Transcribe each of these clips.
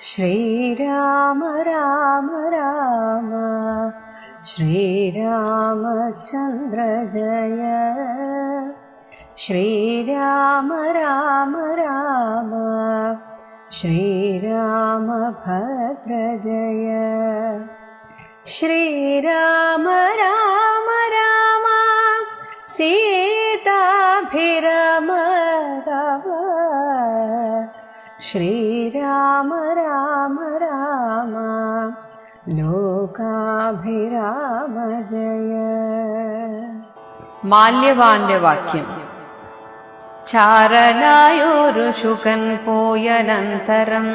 ശ്രീരാമ രാമ രാമ ശ്രീരാമചന്ദ്ര ജയ. ശ്രീരാമ രാമ രാമ ശ്രീരാമഭദ്ര ജയ. ശ്രീരാമ രാമ രാമ സീതാഭിരമ രമ. ശ്രീരാമ രാമ രാമ ലോകാഭിരാമ ജയ. മാല്യവാന്റെ വാക്യം. ചാരനായൊരു ശുകൻ പോയനന്തരം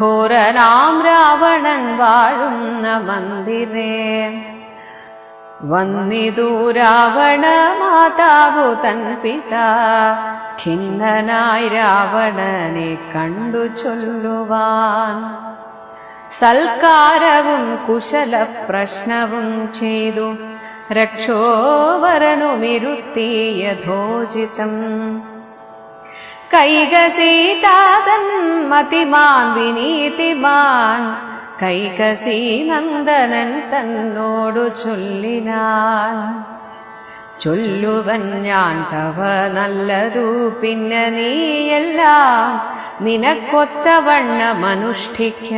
ഘോരനാം രാവണൻ വാഴുന്ന മന്ദിരേ വന്നിതു രാവണ മാതാവു തൻ പിതാ. ഖിന്നനായി രാവണനെ കണ്ടു ചൊല്ലുവാൻ സൽക്കാരവും കുശല പ്രശ്നവും ചെയ്തു രക്ഷോവരനുമിരുത്തി യഥോചിതം. കൈകസീതാതൻ മതിമാൻ വിനീതിമാൻ കൈകസീ നന്ദനൻ തന്നോടു ചൊല്ലിനാൻ. ചൊല്ലുവൻ ഞാൻ തവ നല്ലതു പിന്നെ നീയെല്ലാം നിനക്കൊത്തവണ്ണമനുഷ്ഠിക്ക.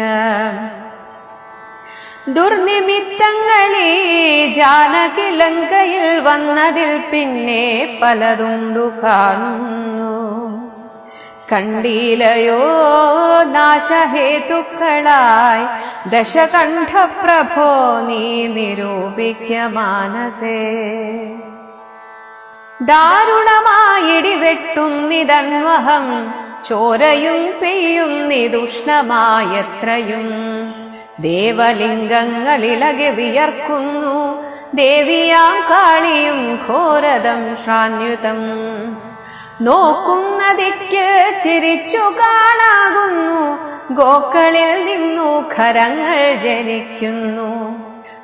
ദുർനിമിത്തങ്ങളെ ജാനകി ലങ്കയിൽ വന്നതിൽ പിന്നെ പലതുണ്ടു കാണുന്നു. കണ്ടീലയോ നാശഹേതുക്കളായി ദശകണ്ഠപ്രഭോ നീ നിരൂപിക്ക മാനസേ. ദാരുണമായിടിവെട്ടുന്നിതന്വഹം ചോരയും പെയ്യുന്നിതുഷ്ണമായത്രയും. ദേവലിംഗങ്ങളിളകെ വിയർക്കുന്നു ദേവിയാം കാളിയും ഘോരതം ശ്രാന്യുതം. നോക്കുന്നതിക്ക് ചിരിച്ചു കാണാകുന്നു ഗോക്കളിൽ നിന്നു ഖരങ്ങൾ ജനിക്കുന്നു.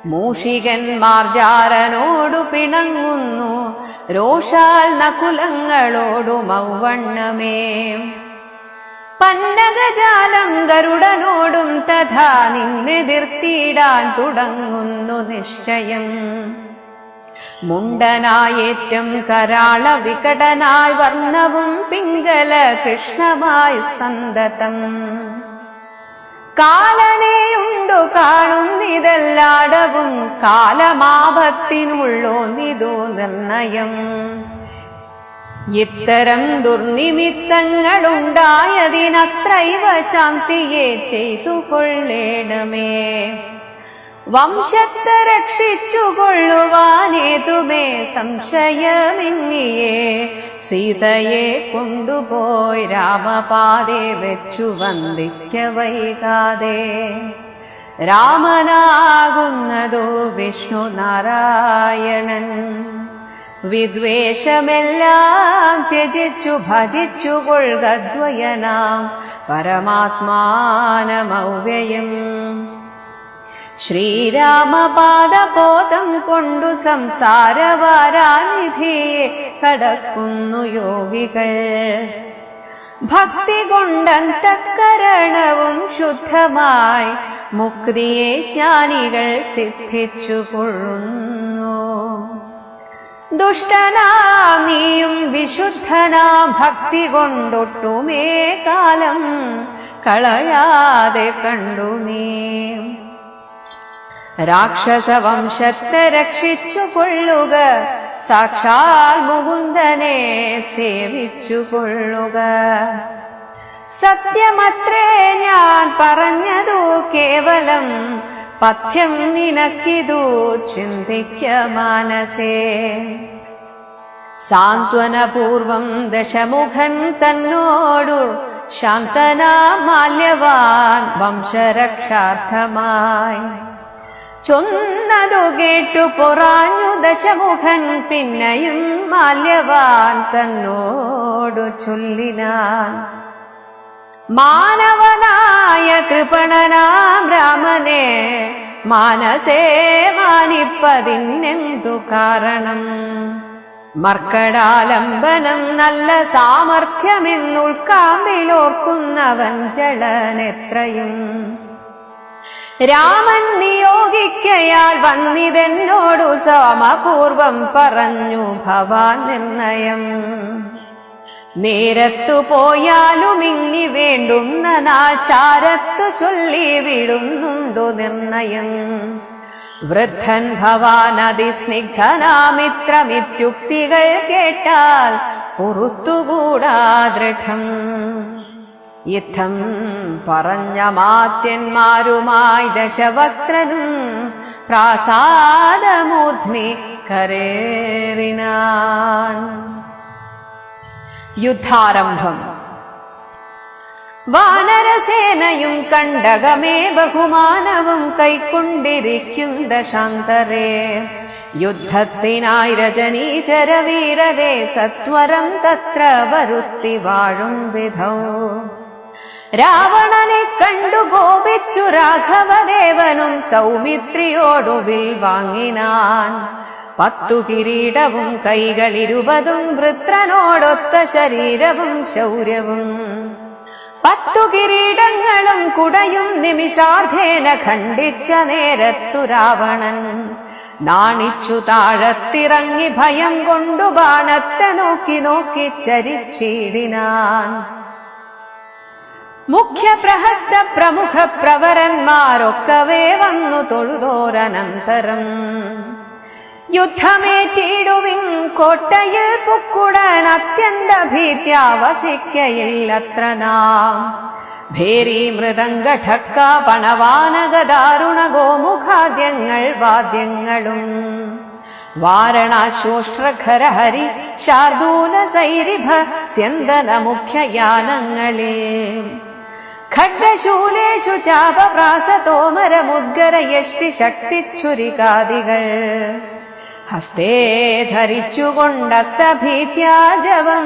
മൂഷികന്മാർ ജാരനോടു പിണങ്ങുന്നു രോഷാൽ നകുലങ്ങളോടു മൗവണ്ണമേ. പന്നകജാലം ഗരുഡനോടും തഥാ നിന്നെതിർത്തിടാൻ തുടങ്ങുന്നു നിശ്ചയം. മുണ്ടനായേറ്റം കരാള വികടനായി വർണ്ണവും പിംഗല കൃഷ്ണമായി സന്തതം. കാലനെയുണ്ടു കാണുന്നിതെല്ലാടവും കാലമാപത്തിനുള്ളോന്നിതു നിർണയം. ഇത്തരം ദുർനിമിത്തങ്ങളുണ്ടായതിനത്രൈവ ശാന്തിയെ ചെയ്തു കൊള്ളേണമേ. വംശത്തെ രക്ഷിച്ചുകൊള്ളുവാനേതുമേ സംശയമെന്നിയേ സീതയെ കൊണ്ടുപോയി രാമപാദേ വെച്ചു വന്ദിക്ക വൈകാതെ. രാമനാകുന്നതോ വിഷ്ണു നാരായണൻ വിദ്വേഷമെല്ലാം ത്യജിച്ചു ഭജിച്ചു കൊള്ളുകദ്വയനാം പരമാത്മാനമൗവ്യയം. ശ്രീരാമപാദബോധം കൊണ്ടു സംസാരവാരാനിധിയെ കടക്കുന്നു യോഗികൾ. ഭക്തി കൊണ്ടന്തഃകരണവും ശുദ്ധമായി മുക്തിയെ ജ്ഞാനികൾ സിദ്ധിച്ചു കൊള്ളുന്നു. ദുഷ്ടനാം നീയും വിശുദ്ധനാം ഭക്തി കൊണ്ടൊട്ടുമേ കാലം കളയാതെ കണ്ടു നീ. രാക്ഷസവംശത്തെ രക്ഷിച്ചു കൊള്ളുക സാക്ഷാൽ മുകുന്ദനെ സേവിച്ചു കൊള്ളുക. സത്യമത്രേ ഞാൻ പറഞ്ഞതു കേവലം പഥ്യം നിനക്കിതു ചിന്തിക്ക മാനസേ. സാന്ത്വനപൂർവം ദശമുഖൻ തന്നോടു ശാന്തനാ മാല്യവാൻ വംശരക്ഷാർത്ഥമായി ചൊന്നതു കേട്ടു പൊറാഞ്ഞു ദശമുഖൻ. പിന്നെയും മാല്യവാൻ തന്നോടു ചൊല്ലിനാൻ. മാനവനായ കൃപണനാം രാമനെ മാനസേ മാനിപ്പതിനെന്തു കാരണം. മർക്കടാലംബനം നല്ല സാമർഥ്യമെന്നുൾക്കാമ്പിലോർക്കുന്നവൻ ജളനെത്രയും രാമൻ നിയോഗിക്കയാൽ വന്നിതെന്നോടു സമപൂർവം പറഞ്ഞു ഭവാൻ നിർണയം. നേരത്തു പോയാലും ഇങ്ങി വേണ്ടുന്ന നാൾ ചാരത്തു ചൊല്ലി വിടുന്നുണ്ടു നിർണയം. വൃദ്ധൻ ഭവാൻ അതിസ്നിഗ്ധനാമിത്രമിത്യുക്തികൾ കേട്ടാൽ പുറത്തുകൂടാ ദൃഢം. യുദ്ധം പറഞ്ഞ മാത്യന്മാരുമായി ദശവക്ത്രനും പ്രാസാദമൂർധ്നി കരേറിനാൻ. യുദ്ധാരംഭം. വാനരസേനയും കണ്ടകമേ ബഹുമാനവും കൈക്കൊണ്ടിരിക്കും ദശാന്തരേ. യുദ്ധത്തിനായി രജനീചരവീരരെ സത്വരം തത്ര വരുത്തി വാഴും വിധൗ. രാവണനെ കണ്ടു കോപിച്ചു രാഘവദേവനും സൗമിത്രിയോടു വാങ്ങിനാൻ. 10 കിരീടവും കൈകളിരുപതും വൃത്രനോടൊത്ത ശരീരവും ശൗര്യവും. 10 കിരീടങ്ങളും കുടയും നിമിഷാർദ്ധേന ഖണ്ഡിച്ച നേരത്തു രാവണൻ നാണിച്ചു താഴത്തിറങ്ങി ഭയം കൊണ്ടു ബാണത്തെ നോക്കി നോക്കി ചരിച്ചിടിനാൻ. മുഖ്യ പ്രഹസ്ത പ്രമുഖ പ്രവരന്മാരൊക്കവേ വന്നു തൊഴുതോരനന്തരം. യുദ്ധമേറ്റിടുവിൻ കോട്ടയിൽ പുക്കുടൻ അത്യന്ത ഭീത്യാവസിക്കയില്ലത്ര നാം. ഭേരി മൃദംഗഠക്ക പണവാനകദാരുണ ഗോമുഖാദ്യങ്ങൾ വാദ്യങ്ങളും വാരണാശോഷ്ട്രഖര ഹരി ശാർദൂല സൈരിഭ സ്യന്ദന മുഖ്യയാനങ്ങളിൽ ഖഡ്ഗശൂലേഷു ചാപപ്രാസതോമരമുദ്ഗര യഷ്ടി ശക്തിച്ഛുരികാദികൾ ഹസ്തേ ധരിച്ചുകൊണ്ടസ്തഭീത്യാജവം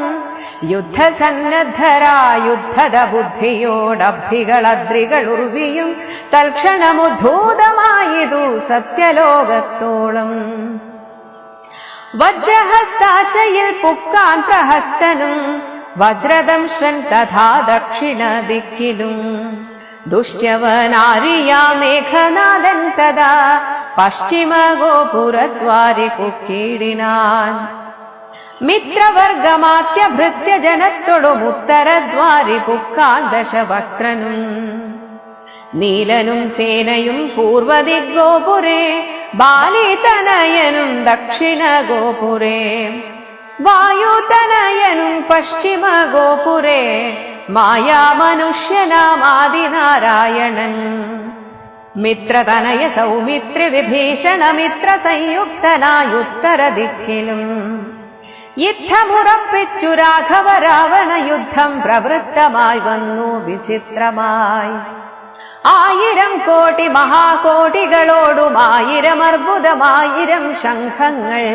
യുദ്ധസന്നദ്ധരായുദ്ധത ബുദ്ധിയോടബ്ധികളദ്രികൾ ഉർവിയും തൽക്ഷണമുദ്ധൂതമായിതു സത്യലോകത്തോളം. വജ്രഹസ്താശയിൽ പുക്കാൻ പ്രഹസ്തനും വജ്രദംഷൻ തഥാ ദക്ഷിണ ദിക്കിലും. ദുഷ്യവനാരിയാ മേഘനാദൻ തഥാ പശ്ചിമ ഗോപുരദ്വാരി പുക്കീടിനാൻ. മിത്രവർഗമാത്യഭൃത്യ ജനത്തോടും ഉത്തരദ്വാരി പുക്കാൻ ദശവക്ത്രനും. നീലനും സേനയും പൂർവദിഗോപുരേ ബാലിതനയനും ദക്ഷിണ ഗോപുരേ. വായുതനയനും പശ്ചിമ ഗോപുരേ മായാമനുഷ്യനാമാദിനാരായണൻ. മിത്രതനയ സൗമിത്രി വിഭീഷണ മിത്ര സംയുക്തനായുത്തര ദിക്കിലും. യുദ്ധമുറപ്പിച്ചു രാഘവ രാവണ യുദ്ധം പ്രവൃത്തമായി വന്നു വിചിത്രമായി. 1000 കോടി മഹാകോടികളോടും 1000 അർബുദമായിരം ശംഖങ്ങൾ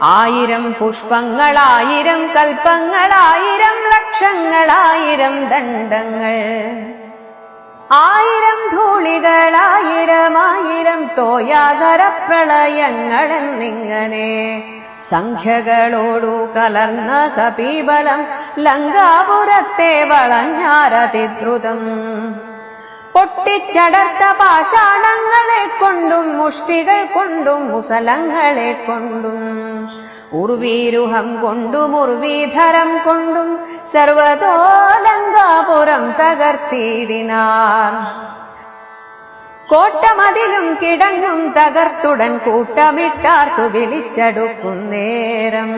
1000 പുഷ്പങ്ങൾ 1000 കൽപ്പങ്ങൾ 1000 ലക്ഷങ്ങൾ 1000 ദണ്ഡങ്ങൾ 1000 ധൂളികൾ 1000 തോയാകര പ്രളയങ്ങൾ എന്നിങ്ങനെ സംഖ്യകളോടു കലർന്ന കപീബലം ലങ്കാപുരത്തെ വളഞ്ഞാരതിദ്രുതം. പൊട്ടിച്ചടർത്ത പാഷാണങ്ങളെ കൊണ്ടും മുഷ്ടികൾ കൊണ്ടും മുസലങ്ങളെ കൊണ്ടും ഉർവീരുഹം കൊണ്ടും ഉർവീധരം കൊണ്ടും സർവതോ ലങ്കാപുരം തകർത്തിടിനാർ. കോട്ടമതിലും കിടങ്ങും തകർത്തുടൻ കൂട്ടമിട്ടാർത്തു വിളിച്ചടുക്കുന്നേരം.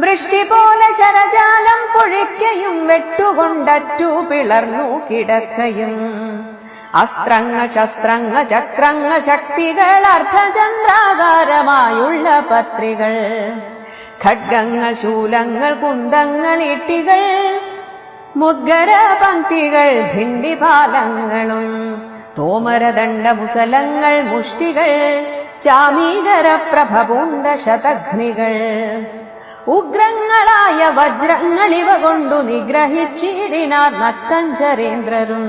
വൃഷ്ടി പോലെ ശരജാലം പൊഴിക്കയും വെട്ടുകൊണ്ടറ്റു പിളർന്നു കിടക്കയും. അസ്ത്രങ്ങൾ ശസ്ത്രങ്ങൾ ചക്രങ്ങൾ ശക്തികൾ അർദ്ധചന്ദ്രാകാരമായുള്ള പത്രികൾ ഖഡ്ഗങ്ങൾ ശൂലങ്ങൾ കുന്തങ്ങൾ ഇട്ടികൾ മുദ്ഗര പങ്ക്തികൾ ഭിണ്ടിപാലങ്ങളും തോമരദണ്ഡ മുസലങ്ങൾ മുഷ്ടികൾ ചാമീകര പ്രഭപൂണ്ട ശതഘ്നികൾ ഉഗ്രങ്ങളായ വജ്രങ്ങൾ ഇവ കൊണ്ടു നിഗ്രഹിച്ചിടിനാർ നക്തഞ്ചരേന്ദ്രരും.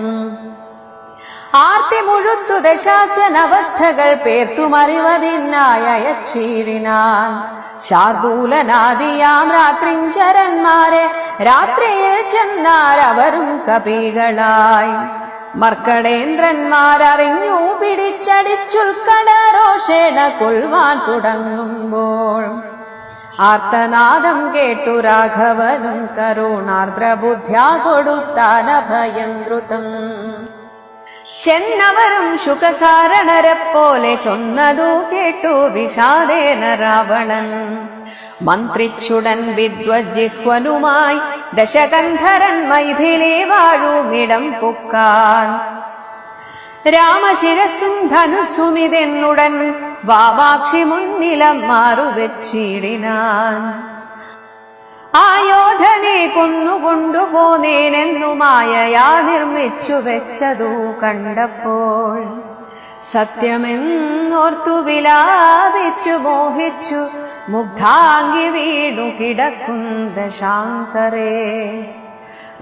ആർത്തി മുഴുത്തു ദശാസ്യനവസ്ഥകൾ പേർത്തുമറിവതിനായച്ചീടിനാൻ ശാർദൂലനാദിയാം രാത്രിഞ്ചരന്മാരെ രാത്രിയിൽ ചെന്നാരവരും കപികളായി മർക്കടേന്ദ്രന്മാരറിഞ്ഞു പിടിച്ചടിച്ചുൽക്കടരോഷേണ കൊൽവാൻ തുടങ്ങുമ്പോൾ ആർത്തനാദം കേട്ടു രാഘവനും കരുണാർദ്രബുദ്ധ്യാ കൊടുത്താനഭയം ദ്രുതം ചെന്നവരും ശുകസാരണരെ പോലെ ചൊന്നതു കേട്ടു വിഷാദേന രാവണൻ മന്ത്രിച്ചുടൻ വിദ്വജിഹ്വനുമായി ദശകന്ധരൻ മൈഥിലി വാഴുമിടം പൊക്കാൻ രാമശിരസും ധനുസുമിതെന്നുടൻ വാവാക്ഷി മുന്നിലം മാറുവെച്ചിടിനാൻ ആയോധനെ കൊന്നുകൊണ്ടുപോന്നേനെന്നു മായയാ നിർമ്മിച്ചു വെച്ചതു കണ്ടപ്പോൾ സത്യമെന്നോർത്തു വിലാപിച്ചു മോഹിച്ചു മുഗ്ധാംഗി വീണു കിടക്കുന്ന ശാന്തരേ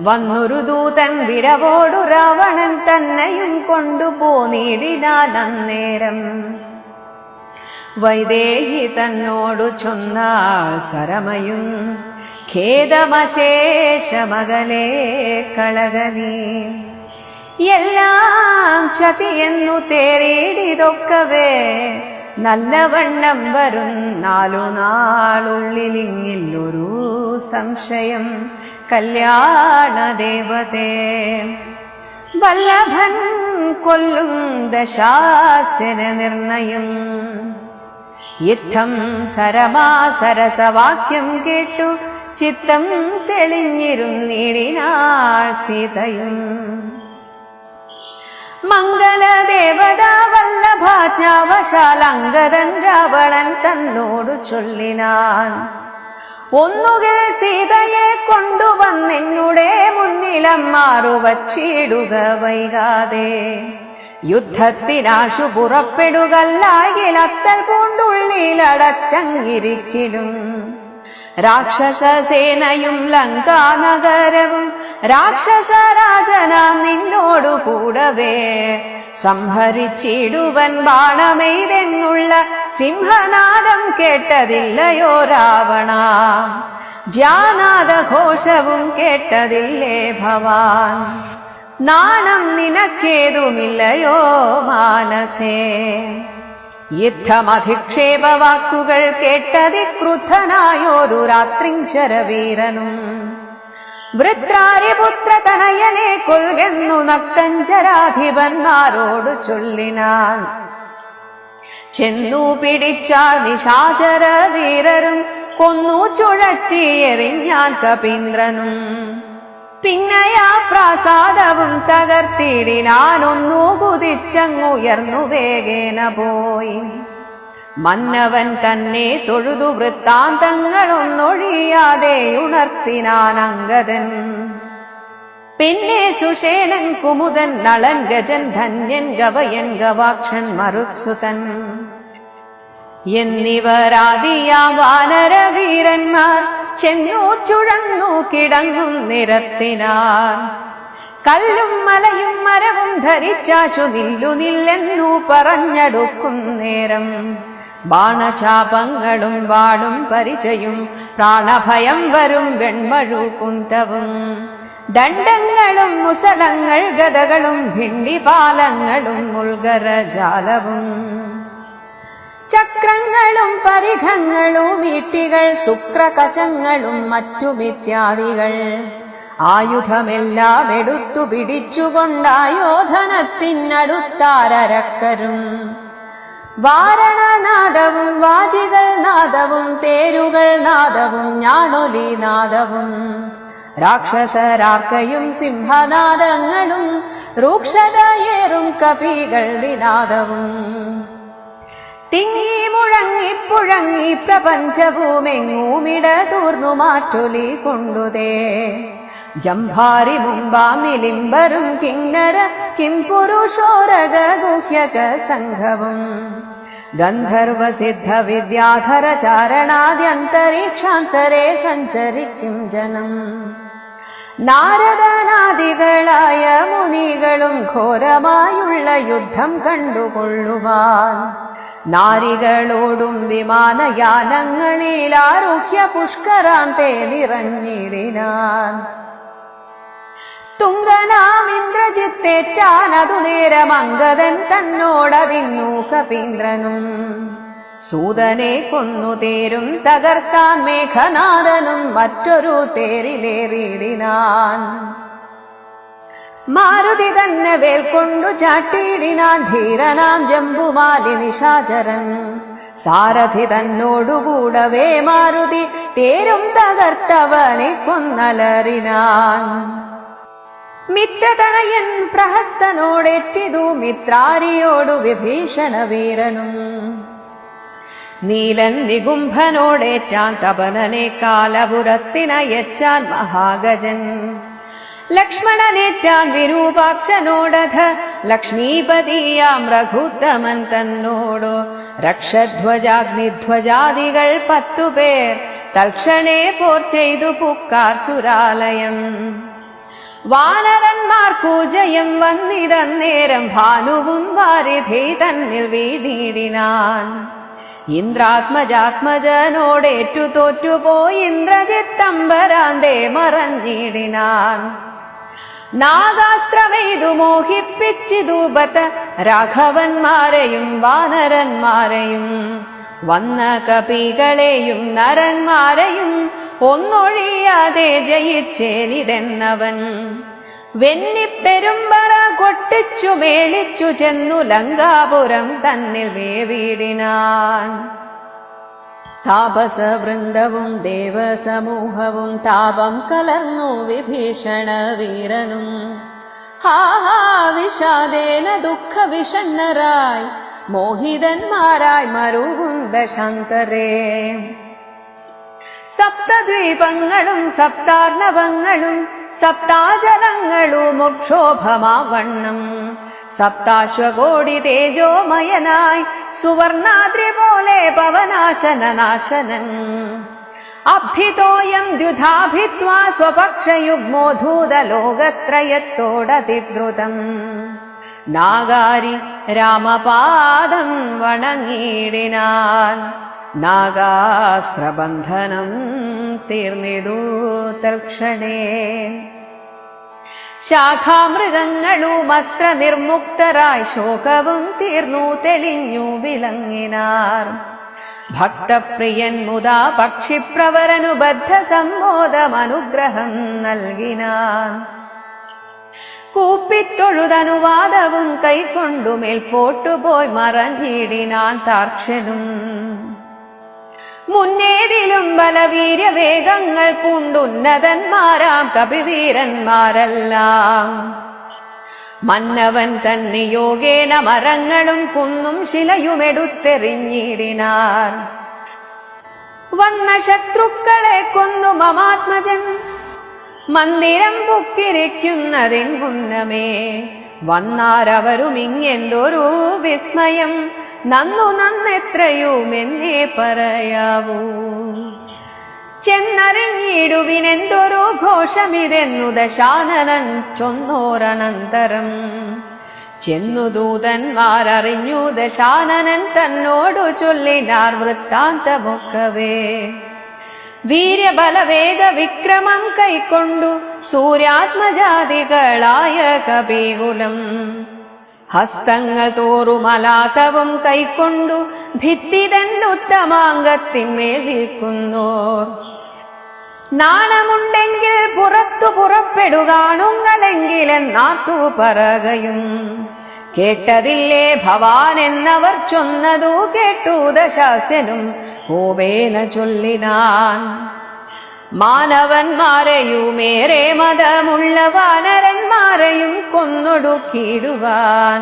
വന്നൊരു ദൂതൻ വിരവോടു രാവണൻ തന്നെയും കൊണ്ടുപോന്നിടിനാൻ അന്നേരം വൈദേഹി തന്നോടു ചൊന്നാൾ സരമയും ഖേദമശേഷമകലേ കളകനീ എല്ലാം ചതിയെന്നു തേറിയിടിതൊക്കവേ നല്ലവണ്ണം വരും 4 നാളുള്ളിലിങ്ങില്ലൊരു സംശയം കല്യാണദേവതേ വല്ലഭൻ കൊല്ലും ദശാസ്യന നിർണയം യുദ്ധം സരമാസരസവാക്യം കേട്ടു ചിത്തം തെളിഞ്ഞിരുന്നിടിനാൾ സീതയും മംഗളദേവതാ വല്ലഭാജ്ഞാവശാൽ അംഗദൻ രാവണൻ തന്നോടു ചൊല്ലിനാൻ ഒന്നുകിൽ സീതയെ കൊണ്ടുവന്നെന്നുടെ മുന്നിലമ്മാറു വച്ചിടുക വൈകാതെ യുദ്ധത്തിനാശു പുറപ്പെടുകല്ലായിൽ അത്തൽ പൂണ്ടുള്ളിലടച്ചങ്ങിരിക്കലും രാക്ഷസസേനയും ലങ്കാനഗരവും രാക്ഷസരാജനാം നിന്നോടു കൂടവേ സംഹരിച്ചിടുവൻ ബാണമെയ്തെന്നുള്ള സിംഹനാദം കേട്ടതില്ലയോ രാവണ ജാനാദഘോഷവും കേട്ടതില്ലേ ഭവാൻ നാണം നിനക്കേതുമില്ലയോ മാനസേ യുദ്ധമധിക്ഷേപ വാക്കുകൾ കേട്ടതിക്രുദ്ധനായോരു രാത്രിഞ്ചരവീരനും വൃത്രാരിപുത്രതനയനെ കൊൽകെന്നു നക്തഞ്ചരാധിപന്മാരോട് ചൊല്ലിനാൻ ചെന്നു പിടിച്ചാൽ നിശാചര വീരരും കൊന്നു ചുഴറ്റിയെറിഞ്ഞാൻ കപീന്ദ്രനും പിന്നയാ പ്രാസാദവും തകർത്തിടിനാനൊന്നു കുതിച്ചങ്ങുയർന്നു വേഗേന പോയി മന്നവൻ തന്നെ തൊഴുതു വൃത്താന്തങ്ങളൊന്നൊഴിയാതെ ഉണർത്തിനാൻ അംഗദൻ പിന്നെ സുഷേണൻ കുമുദൻ നളൻ ഗജൻ ധന്യൻ ഗവയൻ ഗവാക്ഷൻ മരുത്സുതൻ എന്നിവരാദിയാം വാനരവീരന്മാർ ചെന്നു ചുഴന്നു കിടങ്ങും നിരത്തിനാർ കല്ലും മലയും മരവും ധരിച്ചാശു നില്ലെന്നു പറഞ്ഞടുക്കും നേരം ബാണചാപങ്ങളും വാടും പരിചയും പ്രാണഭയം വരും വെൺമഴു കുന്തവും ദണ്ഡങ്ങളും മുസലങ്ങൾ ഗദകളും ഭിണ്ടിപാലങ്ങളും മുൾഗരജാലവും ചക്രങ്ങളും പരിഘങ്ങളും ഈട്ടികൾ ശുക്രകചങ്ങളും മറ്റുമിത്യാദികൾ ആയുധമെല്ലാം എടുത്തു പിടിച്ചുകൊണ്ടായോധനത്തിനടുത്താരക്കരും വാരണനാദവും വാജികൾ നാദവും തേരുകൾ നാദവും ഞാണൊലി നാദവും രാക്ഷസരാർക്കയും സിംഹനാദങ്ങളും രൂക്ഷതയേറും കപികൾ നിനാദവും തിങ്ങി മുഴങ്ങിപ്പുഴങ്ങി പ്രപഞ്ചഭൂമെങ്ങൂമിട തൂർന്നു മാറ്റൊലി കൊണ്ടുതേ ജംഭാരി മുമ്പാം നിലിംബരും കിന്നര കിംപുരുഷോരക ഗുഹ്യക സംഘവും ഗന്ധർവസിദ്ധ വിദ്യാധര ചാരണാദ്യന്തരീക്ഷാന്തരേ സഞ്ചരിക്കും ജനം നാരദനാദികളായ മുനികളും ഘോരമായുള്ള യുദ്ധം കണ്ടുകൊള്ളുവാൻ നാരികളോടും വിമാനയാനങ്ങളിൽ ആരുഹ്യ പുഷ്കരാന്തേ നിറഞ്ഞിടിനാൻ. തുങ്കനാം ഇന്ദ്രജിത്തേറ്റാൻ അതു നേരം അംഗദൻ തന്നോടതിന്നു കപീന്ദ്രനും. സൂതനെ കൊന്നു തേരും തകർത്താൻ മേഘനാഥനും മറ്റൊരു തേരിലേറിയിടിനാൻ. മാരുതി തന്നെ വേൽക്കൊണ്ടു ചാട്ടിയിടിനാൻ ധീരനാം ജംബുമാലി നിശാചരൻ. സാരഥി തന്നോടുകൂടവേ മാരുതി തേരും തകർത്തവനെ കൊന്നലറിനാൻ. മിത്രതനയൻ പ്രഹസ്തനോടെറ്റിതു മിത്രാരിയോടു വിഭീഷണ വീരനും. നീലൻ നികുംഭനോടേറ്റാൻ തപനനെ കാലപുരത്തിനയച്ചാൻ മഹാഗജൻ. ലക്ഷ്മണനേറ്റാൻ വിരൂപാക്ഷനോടധ ലക്ഷ്മീപതിയാം രഘുത്തമൻ തന്നോടു. രക്ഷധ്വജാഗ്നിധ്വജാദികൾ 10 പേർ തൽക്ഷണേ പോർ ചെയ്തു പുക്കാർ സുരാലയം. വാനരന്മാർക്കു ജയം വന്നിതന്നേരം ഭാനുവും വാരിധി തന്നിൽ വീണിടിനാൻ. ഇന്ദ്രാത്മജാത്മജനോടേറ്റു തോറ്റുപോയി ഇന്ദ്രജിത്തമ്പരാന്തേ മറഞ്ഞിടിനാൻ. നാഗാസ്ത്രമെയ്തു മോഹിപ്പിച്ചിതൂപത്ത് രാഘവന്മാരെയും വാനരന്മാരെയും വന്ന കപികളെയും നരന്മാരെയും ഒന്നൊഴിയാതെ ജയിച്ചേനിതെന്നവൻ. വെന്നിപ്പെരുമ്പറ കൊട്ടിച്ചു മേളിച്ചു ചെന്നു ലങ്കാപുരം തന്നിൽ വേവിടിനാൻ. താപസവൃന്ദവും ദേവസമൂഹവും താപം കലർന്നു വിഭീഷണ വീരനും. ഹാഹാ വിഷാദേന ദുഃഖ വിഷണ്ണരായി മോഹിതന്മാരായി മരുകുന്ദ ശങ്കരേ. സപ്തദ്വീപങ്ങളും സപ്താർണവങ്ങളും സപ്താജലങ്ങളും മുക്ഷോഭമാവണ്ണം സപ്താശ്വകോടി തേജോമയനായി സുവർണാദ്രി പോലെ പവനാശനനാശനൻ. അഭിതോയം ദ്യുധാഭിത്വാ സ്വപക്ഷയുഗ്മോധൂതലോകത്രയത്തോടതിദ്രുതം. നാഗാരി രാമപാദം വണങ്ങിയിടിനാൻ. നാഗാസ്ത്രബന്ധനം തീർന്നിതു തൽക്ഷണേ. ശാഖാമൃഗങ്ങളും അസ്ത്ര നിർമുക്തരായി ശോകവും തീർന്നു തെളിഞ്ഞു വിളങ്ങിനാർ. ഭക്തപ്രിയൻ മുതാ പക്ഷിപ്രവരനു ബദ്ധ സമ്മോദമനുഗ്രഹം നൽകിനാൻ. കൂപ്പിത്തൊഴുതനുവാദവും കൈക്കൊണ്ടു മേൽപോട്ടുപോയി മറഞ്ഞിടിനാൻ താർക്ഷനും. മുന്നേതിലും ബലവീര്യവേഗങ്ങൾ പൂണ്ടുന്നതന്മാരാം കപിവീരന്മാരെല്ലാം മന്നവൻ തന്നെ യോഗേന മരങ്ങളും കുന്നും ശിലയുമെടുത്തെറിഞ്ഞിടിനാർ. വന്ന ശത്രുക്കളെ കൊന്നു മമാത്മജൻ മന്ദിരം പൊക്കിരിക്കുന്നതിൻ മുന്നമേ. വന്നാരവരും ഇങ്ങെന്തൊരു വിസ്മയം നന്നു നന്നെത്രയുമെന്നേ പറയാവൂ. ചെന്നറിഞ്ഞിടുവിനെന്തൊരു ഘോഷമിതെന്നു ദശാനനൻ ചൊന്നോരനന്തരം. ചെന്നു ദൂതന്മാരറിഞ്ഞു ദശാനനൻ തന്നോടു ചൊല്ലിനാർ വൃത്താന്തമൊക്കവേ. വീര്യബലവേഗ വിക്രമം കൈക്കൊണ്ടു സൂര്യാത്മജാതികളായ കപികുലം. ഹസ്തങ്ങൾ തോറുമലാതവും കൈക്കൊണ്ടു ഭിത്തിതന്നുത്തമാംഗത്തിന്മേൽ നിൽക്കുന്നോർ. നാണമുണ്ടെങ്കിൽ പുറത്തു പുറപ്പെടുകാണുങ്ങളെങ്കിലെന്നാത്തു പറകയും. കേട്ടതില്ലേ ഭവാൻ എന്നവർ ചൊന്നതു കേട്ടു ദശാസ്യനും കോപേന ചൊല്ലിനാൻ. മാനവന്മാരെയുമേറെ മതമുള്ള വാനരന്മാരെയും കൊന്നൊടുക്കിയിടുവാൻ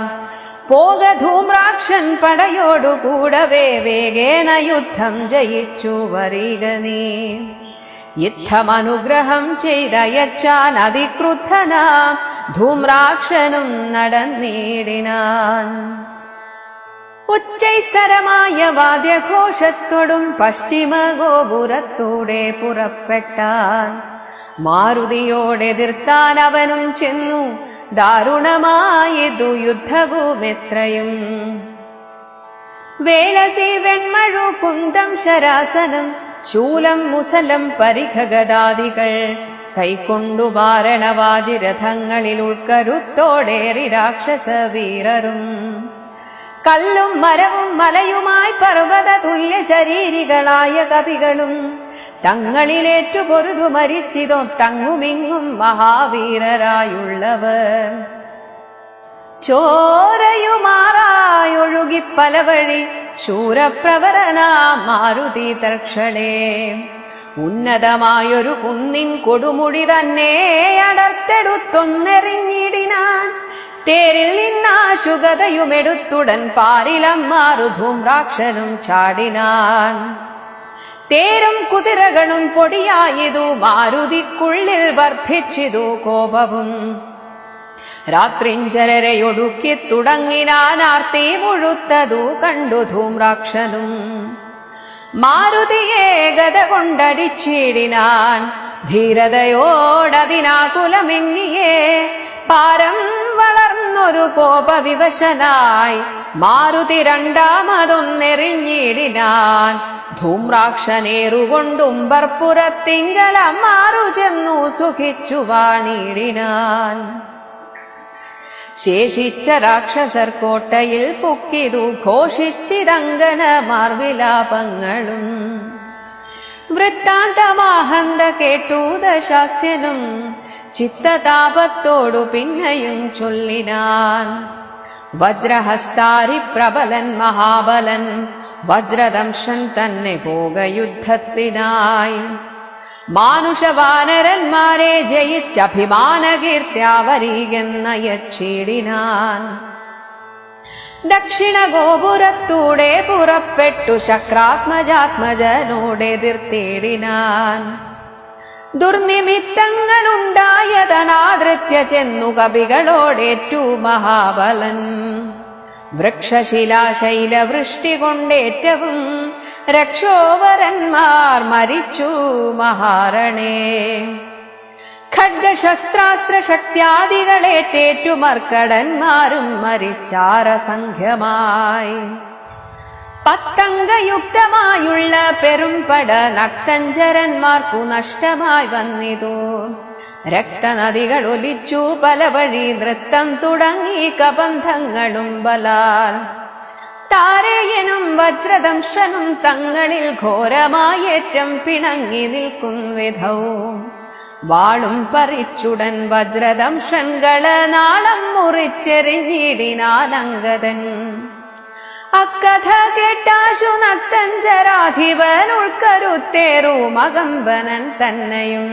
പോക ധൂമ്രാക്ഷൻ പടയോടുകൂടവേ വേഗേന യുദ്ധം ജയിച്ചു വരിക നീ. യുദ്ധമനുഗ്രഹം ചെയ്തയച്ചാൻ അതിക്രുദ്ധനാം ധൂമ്രാക്ഷനും നടന്നിടിനാൻ. ഉച്ചൈസ്തരമായ വാദ്യഘോഷത്തോടും പശ്ചിമ ഗോപുരത്തൂടെ പുറപ്പെട്ടാൻ മാരുതിയോടെതിർത്താൻ അവനും ചെന്നു, ദാരുണമായതു യുദ്ധവുമെത്രയും. വേലസി വെൺമഴു കുന്തം ശരാസനം ശൂലം മുസലം പരിഖഗദാദികൾ കൈക്കൊണ്ടു വാരണവാജിരഥങ്ങളിൽ ഉൾക്കരുത്തോടേറി രാക്ഷസ വീരരും. കല്ലും മരവും മലയുമായി പർവ്വത തുല്യ ശരീരികളായ കവികളും തങ്ങളിലേറ്റു പൊരുതു മരിച്ചിതോ തങ്ങുമിങ്ങും മഹാവീരരായുള്ളവർ. ചോരയുമാറായൊഴുകി പല വഴി ശൂരപ്രവരനാം മാരുതി തർക്ഷണേ. ഉന്നതമായൊരു കുന്നിൻ കൊടുമുടി തന്നെ അടർത്തെടുത്തൊന്നെറിഞ്ഞിടിനാൻ. തേരിൽ നിന്നാശുഗതയുമെടുത്തുടൻ പാരിലം മാരുധൂമ്രാക്ഷനും ചാടിനാൻ. തേരും കുതിരകളും പൊടിയായതു മാരുതിക്കുള്ളിൽ വർദ്ധിച്ചിതു കോപവും. രാത്രിഞ്ചരരയൊടുക്കി തുടങ്ങിനാൻ ആർത്തി മുഴുത്തതു കണ്ടു ധൂമ്രാക്ഷനും. മാരുതിയെ ഗദ കൊണ്ടടിച്ചിടിനാൻ ധീരതയോടതിനാകുലമെന്നിയേ. പാരം വളർന്നൊരു കോപവിവശനായി മാരുതി രണ്ടാമതൊന്നെറിഞ്ഞിടിനാൻ. ധൂമ്രാക്ഷനേറുകൊണ്ടുമ്പർപ്പുറത്തിങ്കലം മാറു ചെന്നു സുഖിച്ചു വാണിടിനാൻ. ശേഷിച്ച രാക്ഷസർ കോട്ടയിൽ പുക്കിതു ഘോഷിച്ചിതങ്കനമാർ വിലാപങ്ങളും. വൃത്താന്തമാഹന്ത കേട്ടു ദശാസ്യനും ചിത്തതാപത്തോടു പിന്നെയും ചൊല്ലിനാൻ. വജ്രഹസ്താരി പ്രബലൻ മഹാബലൻ വജ്രദംശൻ തന്നെ പോകയുദ്ധത്തിനായി. മാനുഷവാനരന്മാരെ ജയിച്ചഭിമാനകീർത്യാവരീകെന്നയച്ചിടിനാൻ. ദക്ഷിണ ഗോപുരത്തൂടെ പുറപ്പെട്ടു ശക്രാത്മജാത്മജനോടെതിർത്തിടിനാൻ. ദുർനിമിത്തങ്ങളുണ്ടായതനാദൃത്യ ചെന്നു കവികളോടേറ്റു മഹാബലൻ. വൃക്ഷശിലാശൈലവൃഷ്ടി കൊണ്ടേറ്റവും രക്ഷോവരന്മാർ മരിച്ചു മഹാരണേ. ഖഡ്ഗശസ്ത്രാസ്ത്ര ശക്തിയാദികളേറ്റേറ്റു മർക്കടന്മാരും മരിച്ചാരസംഖ്യമായി. പത്തംഗയുക്തമായുള്ള പെരുംപട നക്തഞ്ചരന്മാർക്കു നഷ്ടമായി വന്നിതു. രക്തനദികൾ ഒലിച്ചു പല വഴി നൃത്തം തുടങ്ങി കബന്ധങ്ങളും ബലാൽ. താരയനും വജ്രദംശനും തങ്ങളിൽ ഘോരമായേറ്റം പിണങ്ങി നിൽക്കും വിധവും. വാളും പറിച്ചുടൻ വജ്രദംശൻകള് നാളം മുറിച്ചെറിഞ്ഞിടിനാലങ്കതൻ. അക്കഥ കേട്ടാശു നക്തഞ്ചരാധിപൻ ഉൾക്കരുത്തേറു മകമ്പനൻ തന്നെയും.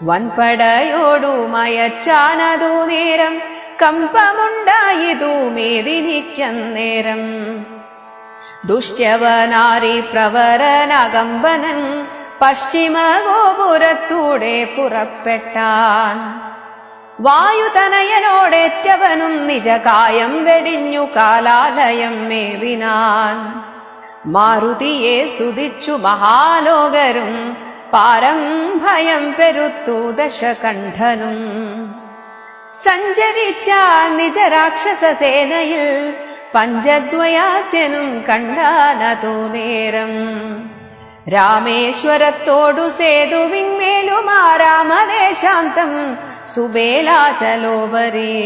വൻപടയോടു മയച്ചാനതു നേരം കമ്പമുണ്ടായിതു മേദിനിക്കന്നേരം. ദുഷ്യവനാരി പ്രവരനകമ്പനൻ പശ്ചിമ ഗോപുരത്തൂടെ പുറപ്പെട്ടാൻ. വായുതനയനോടേറ്റവനും നിജകായം വെടിഞ്ഞു കാലാലയം മേവിനാൻ. മാരുതിയെ സ്തുതിച്ചു മഹാലോകരും പാരം ഭയം പെരുത്തു ദശകണ്ഠനും. സഞ്ചരിച്ച നിജരാക്ഷസ സേനയിൽ പഞ്ചദ്വയാസ്യനും കണ്ടാനതു നേരം. രാമേശ്വരത്തോടു സേതുവിന്മേലുമാരാമദേശാന്തം സുബേലാചലോപരി.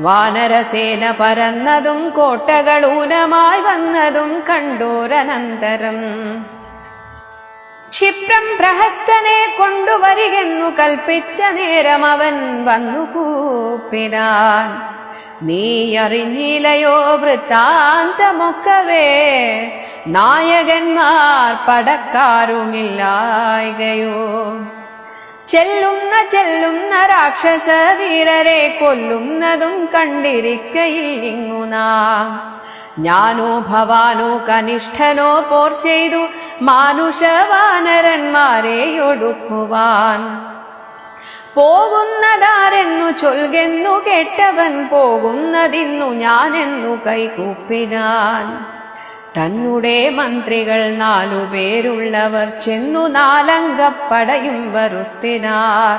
വാനരസേന പരന്നതും കോട്ടകളൂനമായി വന്നതും കണ്ടോരനന്തരം. ക്ഷിപ്രം പ്രഹസ്തനെ കൊണ്ടുവരികെന്നു കൽപ്പിച്ച നേരം അവൻ വന്നു കൂപ്പിനാൻ. നീ അറിഞ്ഞില്ലയോ വൃത്താന്തമൊക്കവേ, നായകന്മാർ പടക്കാരുമില്ലായകയോ. ചെല്ലുന്ന രാക്ഷസ വീരരെ കൊല്ലുന്നതും കണ്ടിരിക്കയില്ലിങ്ങു നാം. ഞാനോ ഭവാനോ കനിഷ്ഠനോ പോർ ചെയ്തു മാനുഷവാനരന്മാരെ ഒടുക്കുവാൻ. പോകുന്നതാരെന്നു ചൊൽകെന്നു കേട്ടവൻ പോകുന്നതിന്നു ഞാനെന്നു കൈകൂപ്പിനാൻ. തന്നെ മന്ത്രികൾ 4 പേരുള്ളവർ ചെന്നു 4 അംഗപ്പടയും വരുത്തിനാർ.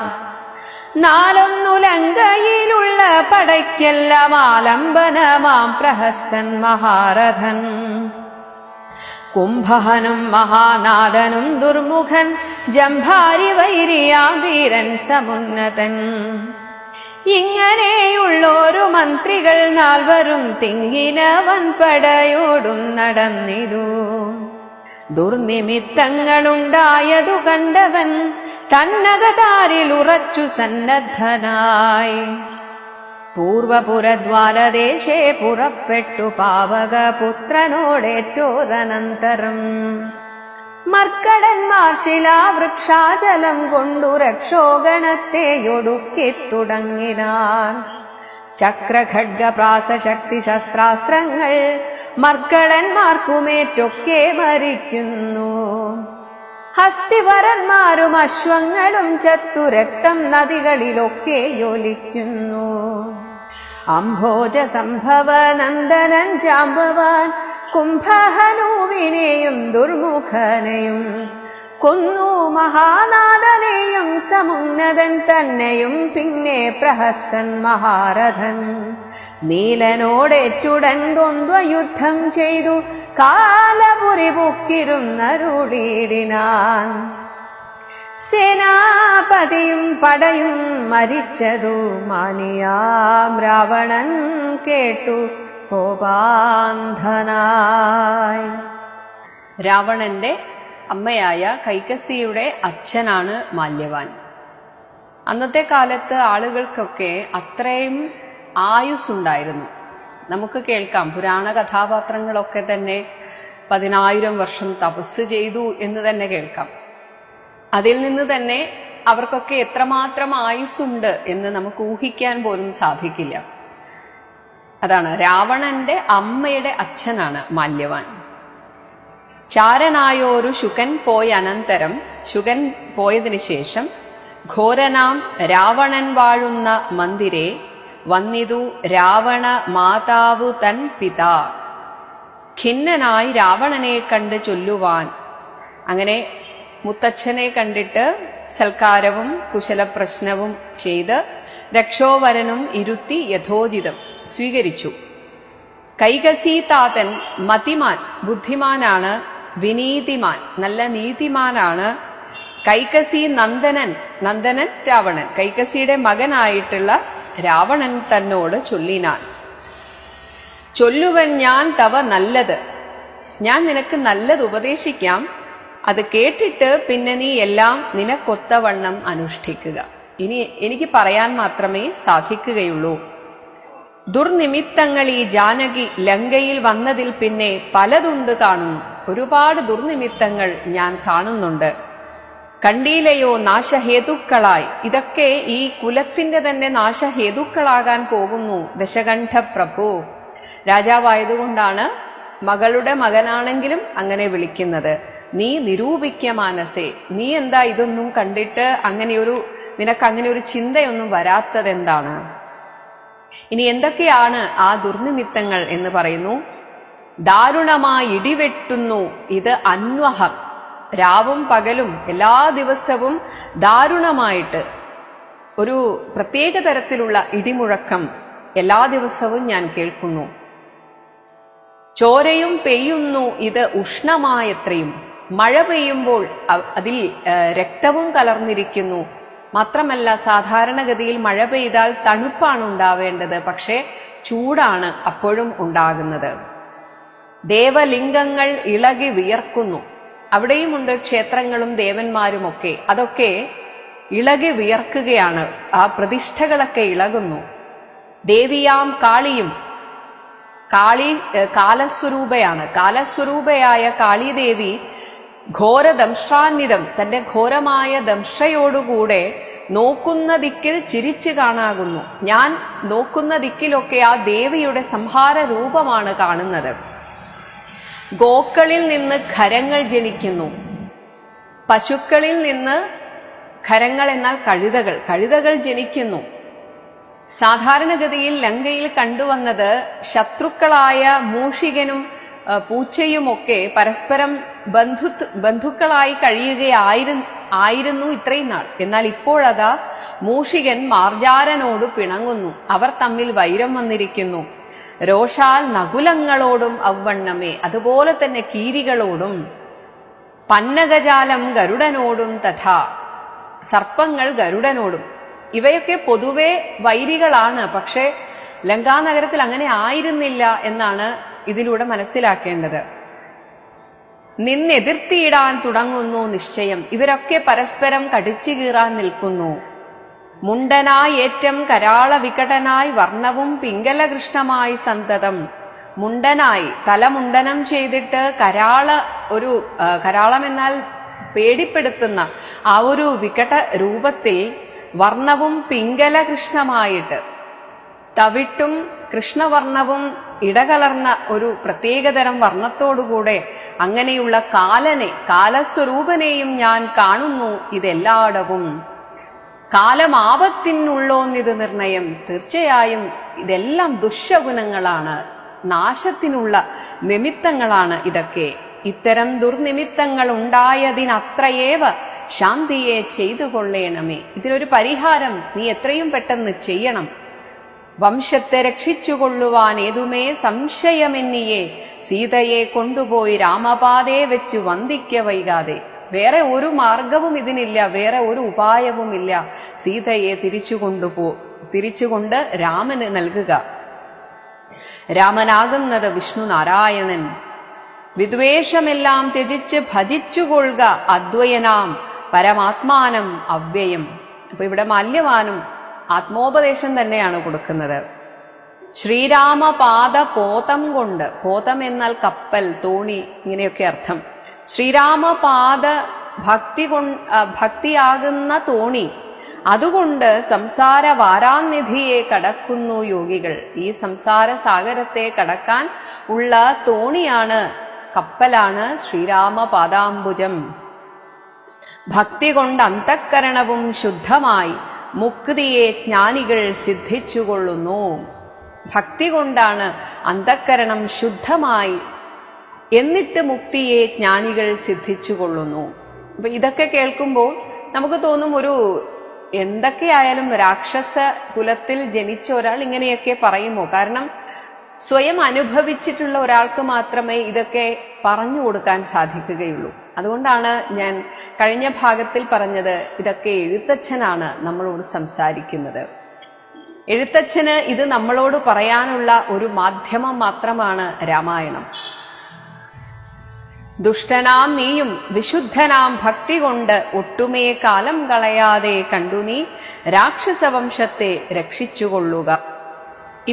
4 ലങ്കയിലുള്ള പടയ്ക്കെല്ലാം ആലംബനമാം പ്രഹസ്തൻ മഹാരഥൻ. കുംഭഹനും മഹാനാദനും ദുർമുഖൻ ജംഭാരി വൈരിയാം വീരൻ സമുന്നതൻ. ഇങ്ങനെയുള്ളോരു മന്ത്രികൾ 4 തിങ്ങിന വൻപടയോടും നടന്നിതു. ദുർനിമിത്തങ്ങളുണ്ടായതു കണ്ടവൻ തന്നകതാരിൽ ഉറച്ചു സന്നദ്ധനായി. പൂർവപുരദ്വാരദേശേ പുറപ്പെട്ടു പാവകപുത്രനോടേറ്റോരനന്തരം. മർക്കടന്മാർ ശിലാവൃക്ഷാചലം കൊണ്ടു രക്ഷോഗണത്തെയൊടുക്കി തുടങ്ങിനാൻ. ചക്രഖഡ്ഗപ്രാസശക്തി ശസ്ത്രാസ്ത്രങ്ങൾ മർക്കടന്മാർക്കുമേറ്റൊക്കെ മരിക്കുന്നു. ഹസ്തിവരന്മാരും അശ്വങ്ങളും ചത്തു രക്തം നദികളിലൊക്കെ യൊലിക്കുന്നു. അംഭോജ സംഭവ നന്ദനൻ ജാമ്പവാൻ കുംഭഹനുവിനെയും ദുർമുഖനെയും കൊന്നു. മഹാനാദനെയും സമുന്നതൻ തന്നെയും പിന്നെ പ്രഹസ്തൻ മഹാരഥൻ. നീലനോടേറ്റുടൻ ദ്വന്ദ്വയുദ്ധം ചെയ്തു കാലപുരി പൊക്കിരുന്നരുളിയിടിനാൻ. സേനാപതിയും പടയും മരിച്ചതു മാനിയാം രാവണൻ കേട്ടു കോപാന്ധനായി. രാവണന്റെ അമ്മയായ കൈകസിയുടെ അച്ഛനാണ് മാല്യവാൻ. അന്നത്തെ കാലത്ത് ആളുകൾക്കൊക്കെ അത്രയും ആയുസ്സുണ്ടായിരുന്നു. നമുക്ക് കേൾക്കാം, പുരാണ കഥാപാത്രങ്ങളൊക്കെ തന്നെ 10,000 വർഷം തപസ് ചെയ്തു എന്ന് തന്നെ കേൾക്കാം. അതിൽ നിന്ന് തന്നെ അവർക്കൊക്കെ എത്രമാത്രം ആയുസ്സുണ്ട് എന്ന് നമുക്ക് ഊഹിക്കാൻ പോലും സാധിക്കില്ല. അതാണ്, രാവണന്റെ അമ്മയുടെ അച്ഛനാണ് മാല്യവാൻ. ചാരനായോരു ശുകൻ പോയ അനന്തരം, ശുകൻ പോയതിനു ശേഷം ഘോരനാം രാവണൻ വാഴുന്ന മന്ദിരെ വന്നിതു രാവണ മാതാവു തൻ പിതാ. ഖിന്നനായി രാവണനെ കണ്ട് ചൊല്ലുവാൻ. അങ്ങനെ മുത്തച്ഛനെ കണ്ടിട്ട് സൽക്കാരവും കുശലപ്രശ്നവും ചെയ്ത് രക്ഷോവരനും ഇരുത്തി യഥോചിതം സ്വീകരിച്ചു. കൈകസി താതൻ മതിമാൻ, ബുദ്ധിമാനാണ്, വിനീതിമാൻ, നല്ല നീതിമാനാണ്. കൈകസി നന്ദനൻ, നന്ദനൻ രാവണൻ, കൈകസിയുടെ മകനായിട്ടുള്ള രാവണൻ തന്നോട് ചൊല്ലിനാൻ. ചൊല്ലുവൻ ഞാൻ തവ നല്ലത്, ഞാൻ നിനക്ക് നല്ലത് ഉപദേശിക്കാം, അത് കേട്ടിട്ട് പിന്നെ നീ എല്ലാം നിനക്കൊത്തവണ്ണം അനുഷ്ഠിക്കുക. ഇനി എനിക്ക് പറയാൻ മാത്രമേ സാധിക്കുകയുള്ളൂ. ദുർനിമിത്തങ്ങൾ ഈ ജാനകി ലങ്കയിൽ വന്നതിൽ പിന്നെ പലതുണ്ട് കാണുന്നു. ഒരുപാട് ദുർനിമിത്തങ്ങൾ ഞാൻ കാണുന്നുണ്ട്. കണ്ടീലയോ നാശഹേതുക്കളായി. ഇതൊക്കെ ഈ കുലത്തിന്റെ തന്നെ നാശഹേതുക്കളാകാൻ പോകുന്നു. ദശകണ്ഠ പ്രഭു രാജാവായതുകൊണ്ടാണ് മകളുടെ മകനാണെങ്കിലും അങ്ങനെ വിളിക്കുന്നത്. നീ നിരൂപിക്ക മാനസേ, നീ എന്താ ഇതൊന്നും കണ്ടിട്ട് നിനക്ക് അങ്ങനെ ഒരു ചിന്തയൊന്നും വരാത്തതെന്താണ്? ഇനി എന്തൊക്കെയാണ് ആ ദുർനിമിത്തങ്ങൾ എന്ന് പറയുന്നു. ദാരുണമായി ഇടിവെട്ടുന്നു, ഇത് അന്വഹം. രാവും പകലും എല്ലാ ദിവസവും ദാരുണമായിട്ട് ഒരു പ്രത്യേക തരത്തിലുള്ള ഇടിമുഴക്കം എല്ലാ ദിവസവും ഞാൻ കേൾക്കുന്നു. ചോരയും പെയ്യുന്നു, ഇത് ഉഷ്ണമായത്രയും. മഴ പെയ്യുമ്പോൾ അതിൽ രക്തവും കലർന്നിരിക്കുന്നു. മാത്രമല്ല, സാധാരണഗതിയിൽ മഴ പെയ്താൽ തണുപ്പാണ് ഉണ്ടാവേണ്ടത്, പക്ഷെ ചൂടാണ് അപ്പോഴും ഉണ്ടാകുന്നത്. ദേവലിംഗങ്ങൾ ഇളകി വിയർക്കുന്നു. അവിടെയുമുണ്ട് ക്ഷേത്രങ്ങളും ദേവന്മാരുമൊക്കെ, അതൊക്കെ ഇളകി വിയർക്കുകയാണ്. ആ പ്രതിഷ്ഠകളൊക്കെ ഇളകുന്നു. ദേവിയാം കാളിയും, കാളി കാലസ്വരൂപയാണ്. കാലസ്വരൂപയായ കാളിദേവി ഘോരദംഷ്ട്രാന്വിതം, തന്റെ ഘോരമായ ദംഷ്ട്രയോടുകൂടെ നോക്കുന്ന ദിക്കിൽ ചിരിച്ചു കാണാകുന്നു. ഞാൻ നോക്കുന്ന ദിക്കിലൊക്കെ ആ ദേവിയുടെ സംഹാര രൂപമാണ് കാണുന്നത്. ഗോക്കളിൽ നിന്ന് ഖരങ്ങൾ ജനിക്കുന്നു. പശുക്കളിൽ നിന്ന് ഖരങ്ങൾ എന്നാൽ കഴുതകൾ ജനിക്കുന്നു. സാധാരണഗതിയിൽ ലങ്കയിൽ കണ്ടുവന്നത് ശത്രുക്കളായ മൂഷികനും പൂച്ചയുമൊക്കെ പരസ്പരം ബന്ധുക്കളായി കഴിയുകയായിരുന്നു ഇത്രയും നാൾ. എന്നാൽ ഇപ്പോഴതാ മൂഷികൻ മാർജാരനോട് പിണങ്ങുന്നു. അവർ തമ്മിൽ വൈരം വന്നിരിക്കുന്നു. രോഷാൽ നകുലങ്ങളോടും അവണ്ണമേ, അതുപോലെ തന്നെ കീരികളോടും. പന്നഗജാലം ഗരുഡനോടും തഥാ, സർപ്പങ്ങൾ ഗരുഡനോടും. ഇവയൊക്കെ പൊതുവെ വൈരികളാണ്. പക്ഷെ ലങ്കാനഗരത്തിൽ അങ്ങനെ ആയിരുന്നില്ല എന്നാണ് ഇതിലൂടെ മനസ്സിലാക്കേണ്ടത്. നിന്നെതിർത്തിയിടാൻ തുടങ്ങുന്നു നിശ്ചയം. ഇവരൊക്കെ പരസ്പരം കടിച്ചു കീറാൻ നിൽക്കുന്നു. മുണ്ടനായി ഏറ്റം കരാള വികടനായി വർണ്ണവും പിംഗലകൃഷ്ണമായി സന്തതം. മുണ്ടനായി തലമുണ്ടനം ചെയ്തിട്ട് കരാളം എന്നാൽ പേടിപ്പെടുത്തുന്ന ആ ഒരു വികട രൂപത്തിൽ വർണ്ണവും പിംഗലകൃഷ്ണമായിട്ട്, തവിട്ടും കൃഷ്ണവർണ്ണവും ഇടകലർന്ന ഒരു പ്രത്യേകതരം വർണ്ണത്തോടുകൂടെ അങ്ങനെയുള്ള കാലസ്വരൂപനെയും ഞാൻ കാണുന്നു ഇതെല്ലായിടവും. കാലമാപത്തിനുള്ളോന്നിത് നിർണയം. തീർച്ചയായും ഇതെല്ലാം ദുശ്ശകുനങ്ങളാണ്, നാശത്തിനുള്ള നിമിത്തങ്ങളാണ് ഇതൊക്കെ. ഇത്തരം ദുർനിമിത്തങ്ങൾ ഉണ്ടായതിനത്രയേവ ശാന്തിയെ ചെയ്തു കൊള്ളേണമേ. ഇതിനൊരു പരിഹാരം നീ എത്രയും പെട്ടെന്ന് ചെയ്യണം. വംശത്തെ രക്ഷിച്ചുകൊള്ളുവാൻ ഏതുമേ സംശയമെന്നിയെ സീതയെ കൊണ്ടുപോയി രാമപാതയെ വെച്ച് വന്ദിക്ക വൈകാതെ. വേറെ ഒരു മാർഗവും ഇതിനില്ല, വേറെ ഒരു ഉപായവുമില്ല. സീതയെ തിരിച്ചുകൊണ്ട് രാമന് നൽകുക. രാമനാകുന്നത് വിഷ്ണു നാരായണൻ. വിദ്വേഷമെല്ലാം ത്യജിച്ച് ഭജിച്ചുകൊള്ളുക അദ്വയനാം പരമാത്മാനം അവ്യയം. അപ്പൊ ഇവിടെ മാല്യവാനും ആത്മോപദേശം തന്നെയാണ് കൊടുക്കുന്നത്. ശ്രീരാമപാദ പോതം കൊണ്ട്, പോതം എന്നാൽ കപ്പൽ, തോണി, ഇങ്ങനെയൊക്കെ അർത്ഥം. ശ്രീരാമപാദ ഭക്തിയാകുന്ന തോണി, അതുകൊണ്ട് സംസാര വാരാനിധിയെ കടക്കുന്നു യോഗികൾ. ഈ സംസാര സാഗരത്തെ കടക്കാൻ ഉള്ള തോണിയാണ്, കപ്പലാണ് ശ്രീരാമപാദാംബുജം. ഭക്തി കൊണ്ട് അന്തഃകരണവും ശുദ്ധമായി മുക്തിയെ ജ്ഞാനികൾ സിദ്ധിച്ചുകൊള്ളുന്നു. ഭക്തി കൊണ്ടാണ് അന്തഃകരണം ശുദ്ധമായി, എന്നിട്ട് മുക്തിയെ ജ്ഞാനികൾ സിദ്ധിച്ചുകൊള്ളുന്നു. അപ്പൊ ഇതൊക്കെ കേൾക്കുമ്പോൾ നമുക്ക് തോന്നും, ഒരു എന്തൊക്കെയായാലും രാക്ഷസ കുലത്തിൽ ജനിച്ച ഒരാൾ ഇങ്ങനെയൊക്കെ പറയുമോ? കാരണം സ്വയം അനുഭവിച്ചിട്ടുള്ള ഒരാൾക്ക് മാത്രമേ ഇതൊക്കെ പറഞ്ഞു കൊടുക്കാൻ സാധിക്കുകയുള്ളൂ. അതുകൊണ്ടാണ് ഞാൻ കഴിഞ്ഞ ഭാഗത്തിൽ പറഞ്ഞത്, ഇതൊക്കെ എഴുത്തച്ഛനാണ് നമ്മളോട് സംസാരിക്കുന്നത്. എഴുത്തച്ഛന് ഇത് നമ്മളോട് പറയാനുള്ള ഒരു മാധ്യമം മാത്രമാണ് രാമായണം. ദുഷ്ടനാം നീയും വിശുദ്ധനാം ഭക്തി കൊണ്ട് ഒട്ടുമേ കാലം കളയാതെ കണ്ടു നീ രാക്ഷസവംശത്തെ രക്ഷിച്ചുകൊള്ളുക.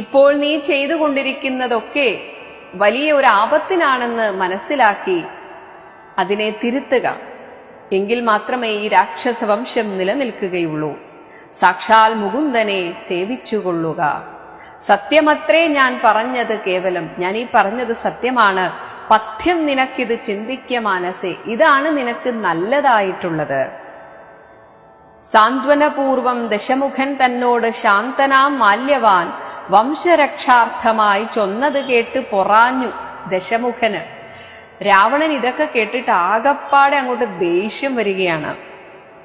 ഇപ്പോൾ നീ ചെയ്തുകൊണ്ടിരിക്കുന്നതൊക്കെ വലിയ ഒരു ആപത്തിനാണെന്ന് മനസ്സിലാക്കി അതിനെ തിരുത്തുക. എങ്കിൽ മാത്രമേ ഈ രാക്ഷസവംശം നിലനിൽക്കുകയുള്ളൂ. സാക്ഷാൽ മുകുന്ദനെ സേവിച്ചുകൊള്ളുക. സത്യമത്രേ ഞാൻ പറഞ്ഞത്, കേവലം ഞാൻ ഈ പറഞ്ഞത് സത്യമാണ്. പഥ്യം നിനക്കിത് ചിന്തിക്ക മാനസേ, ഇതാണ് നിനക്ക് നല്ലതായിട്ടുള്ളത്. സാന്ത്വനപൂർവം ദശമുഖൻ തന്നോട് ശാന്തനാം മാല്യവാൻ വംശരക്ഷാർത്ഥമായി ചൊന്നത് കേട്ട് പൊറാഞ്ഞു ദശമുഖന്. രാവണൻ ഇതൊക്കെ കേട്ടിട്ട് ആകപ്പാടെ അങ്ങോട്ട് ദേഷ്യം വരികയാണ്.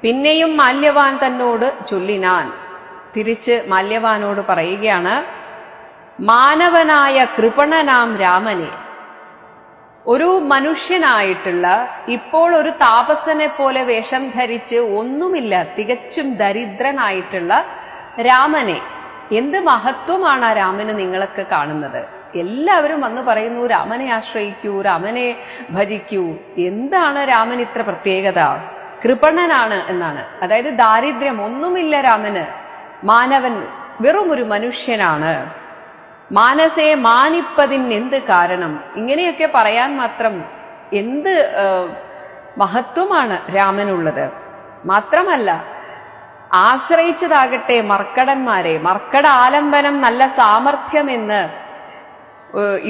പിന്നെയും മാല്യവാൻ തന്നോട് ചൊല്ലിനാൻ, തിരിച്ച് മാല്യവാനോട് പറയുകയാണ്, മാനവനായ കൃപണനാം രാമനെ, ഒരു മനുഷ്യനായിട്ടുള്ള, ഇപ്പോൾ ഒരു താപസനെ പോലെ വേഷം ധരിച്ച് ഒന്നുമില്ല, തികച്ചും ദരിദ്രനായിട്ടുള്ള രാമനെ, എന്ത് മഹത്വമാണ് ആ രാമന് നിങ്ങളൊക്കെ കാണുന്നത്? എല്ലാവരും വന്ന് പറയുന്നു രാമനെ ആശ്രയിക്കൂ, രാമനെ ഭജിക്കൂ. എന്താണ് രാമൻ ഇത്ര പ്രത്യേകത? കൃപണനാണ് എന്നാണ്. അതായത് ദാരിദ്ര്യം ഒന്നുമില്ല രാമന്. മാനവൻ, വെറും ഒരു മനുഷ്യനാണ്. മാനസയെ മാനിപ്പതിന് എന്ത് കാരണം? ഇങ്ങനെയൊക്കെ പറയാൻ മാത്രം എന്ത് മഹത്വമാണ് രാമനുള്ളത്? മാത്രമല്ല ആശ്രയിച്ചതാകട്ടെ മർക്കടന്മാരെ. മർക്കട ആലംബനം നല്ല സാമർഥ്യമെന്ന്,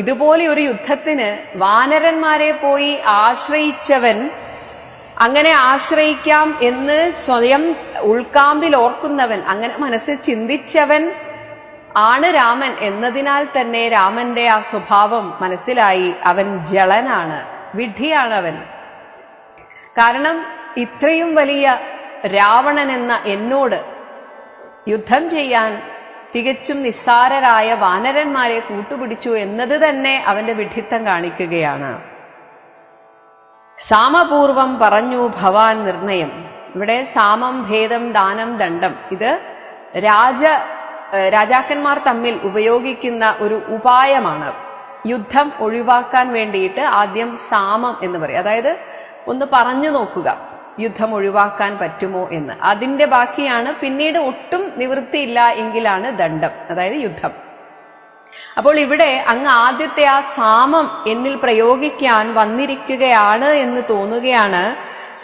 ഇതുപോലെ ഒരു യുദ്ധത്തിന് വാനരന്മാരെ പോയി ആശ്രയിച്ചവൻ, അങ്ങനെ ആശ്രയിക്കാം എന്ന് സ്വയം ഉൾക്കാമ്പിൽ ഓർക്കുന്നവൻ, അങ്ങനെ മനസ്സിൽ ചിന്തിച്ചവൻ ആണ് രാമൻ എന്നതിനാൽ തന്നെ രാമന്റെ ആ സ്വഭാവം മനസ്സിലായി. അവൻ ജളനാണ്, വിഡ്ഢിയാണ് അവൻ. കാരണം ഇത്രയും വലിയ രാവണൻ എന്ന എന്നോട് യുദ്ധം ചെയ്യാൻ തികച്ചും നിസ്സാരരായ വാനരന്മാരെ കൂട്ടുപിടിച്ചു എന്നത് തന്നെ അവന്റെ വിഡ്ഢിത്തം കാണിക്കുകയാണ്. സാമപൂർവം പറഞ്ഞു ഭവാൻ നിർണയം. ഇവിടെ സാമം, ഭേദം, ദാനം, ദണ്ഡം ഇത് രാജാക്കന്മാർ തമ്മിൽ ഉപയോഗിക്കുന്ന ഒരു ഉപായമാണ്. യുദ്ധം ഒഴിവാക്കാൻ വേണ്ടിയിട്ട് ആദ്യം സാമം എന്ന് പറയും. അതായത് ഒന്ന് പറഞ്ഞു നോക്കുക, യുദ്ധം ഒഴിവാക്കാൻ പറ്റുമോ എന്ന്. അതിന്റെ ബാക്കിയാണ് പിന്നീട് ഒട്ടും നിവൃത്തിയില്ല എങ്കിലാണ് ദണ്ഡം, അതായത് യുദ്ധം. അപ്പോൾ ഇവിടെ അങ്ങ് ആദ്യത്തെ ആ സാമം എന്നിൽ പ്രയോഗിക്കാൻ വന്നിരിക്കുകയാണ് എന്ന് തോന്നുകയാണ്.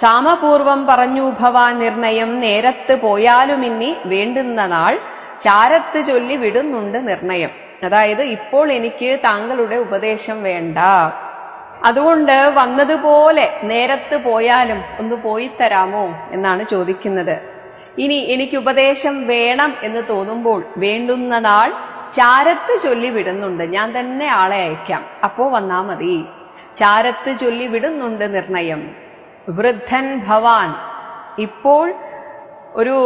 സാമപൂർവം പറഞ്ഞു ഭവാൻ നിർണയം, നേരത്ത് പോയാലും ഇനി വേണ്ടുന്ന നാൾ ചാരത്ത് ചൊല്ലി വിടുന്നുണ്ട് നിർണയം. അതായത് ഇപ്പോൾ എനിക്ക് താങ്കളുടെ ഉപദേശം വേണ്ട, അതുകൊണ്ട് വന്നതുപോലെ നേരത്ത് പോയാലും ഒന്ന് പോയി തരാമോ എന്നാണ് ചോദിക്കുന്നത്. ഇനി എനിക്ക് ഉപദേശം വേണം എന്ന് തോന്നുമ്പോൾ വേണ്ടുന്ന നാൾ ചാരത്ത് ചൊല്ലി വിടുന്നുണ്ട്, ഞാൻ തന്നെ ആളെ അയക്കാം, അപ്പോ വന്നാ മതി. ചാരത്ത് ചൊല്ലി വിടുന്നുണ്ട് നിർണയം. വൃദ്ധൻ ഭവാൻ, ഇപ്പോൾ ഒരു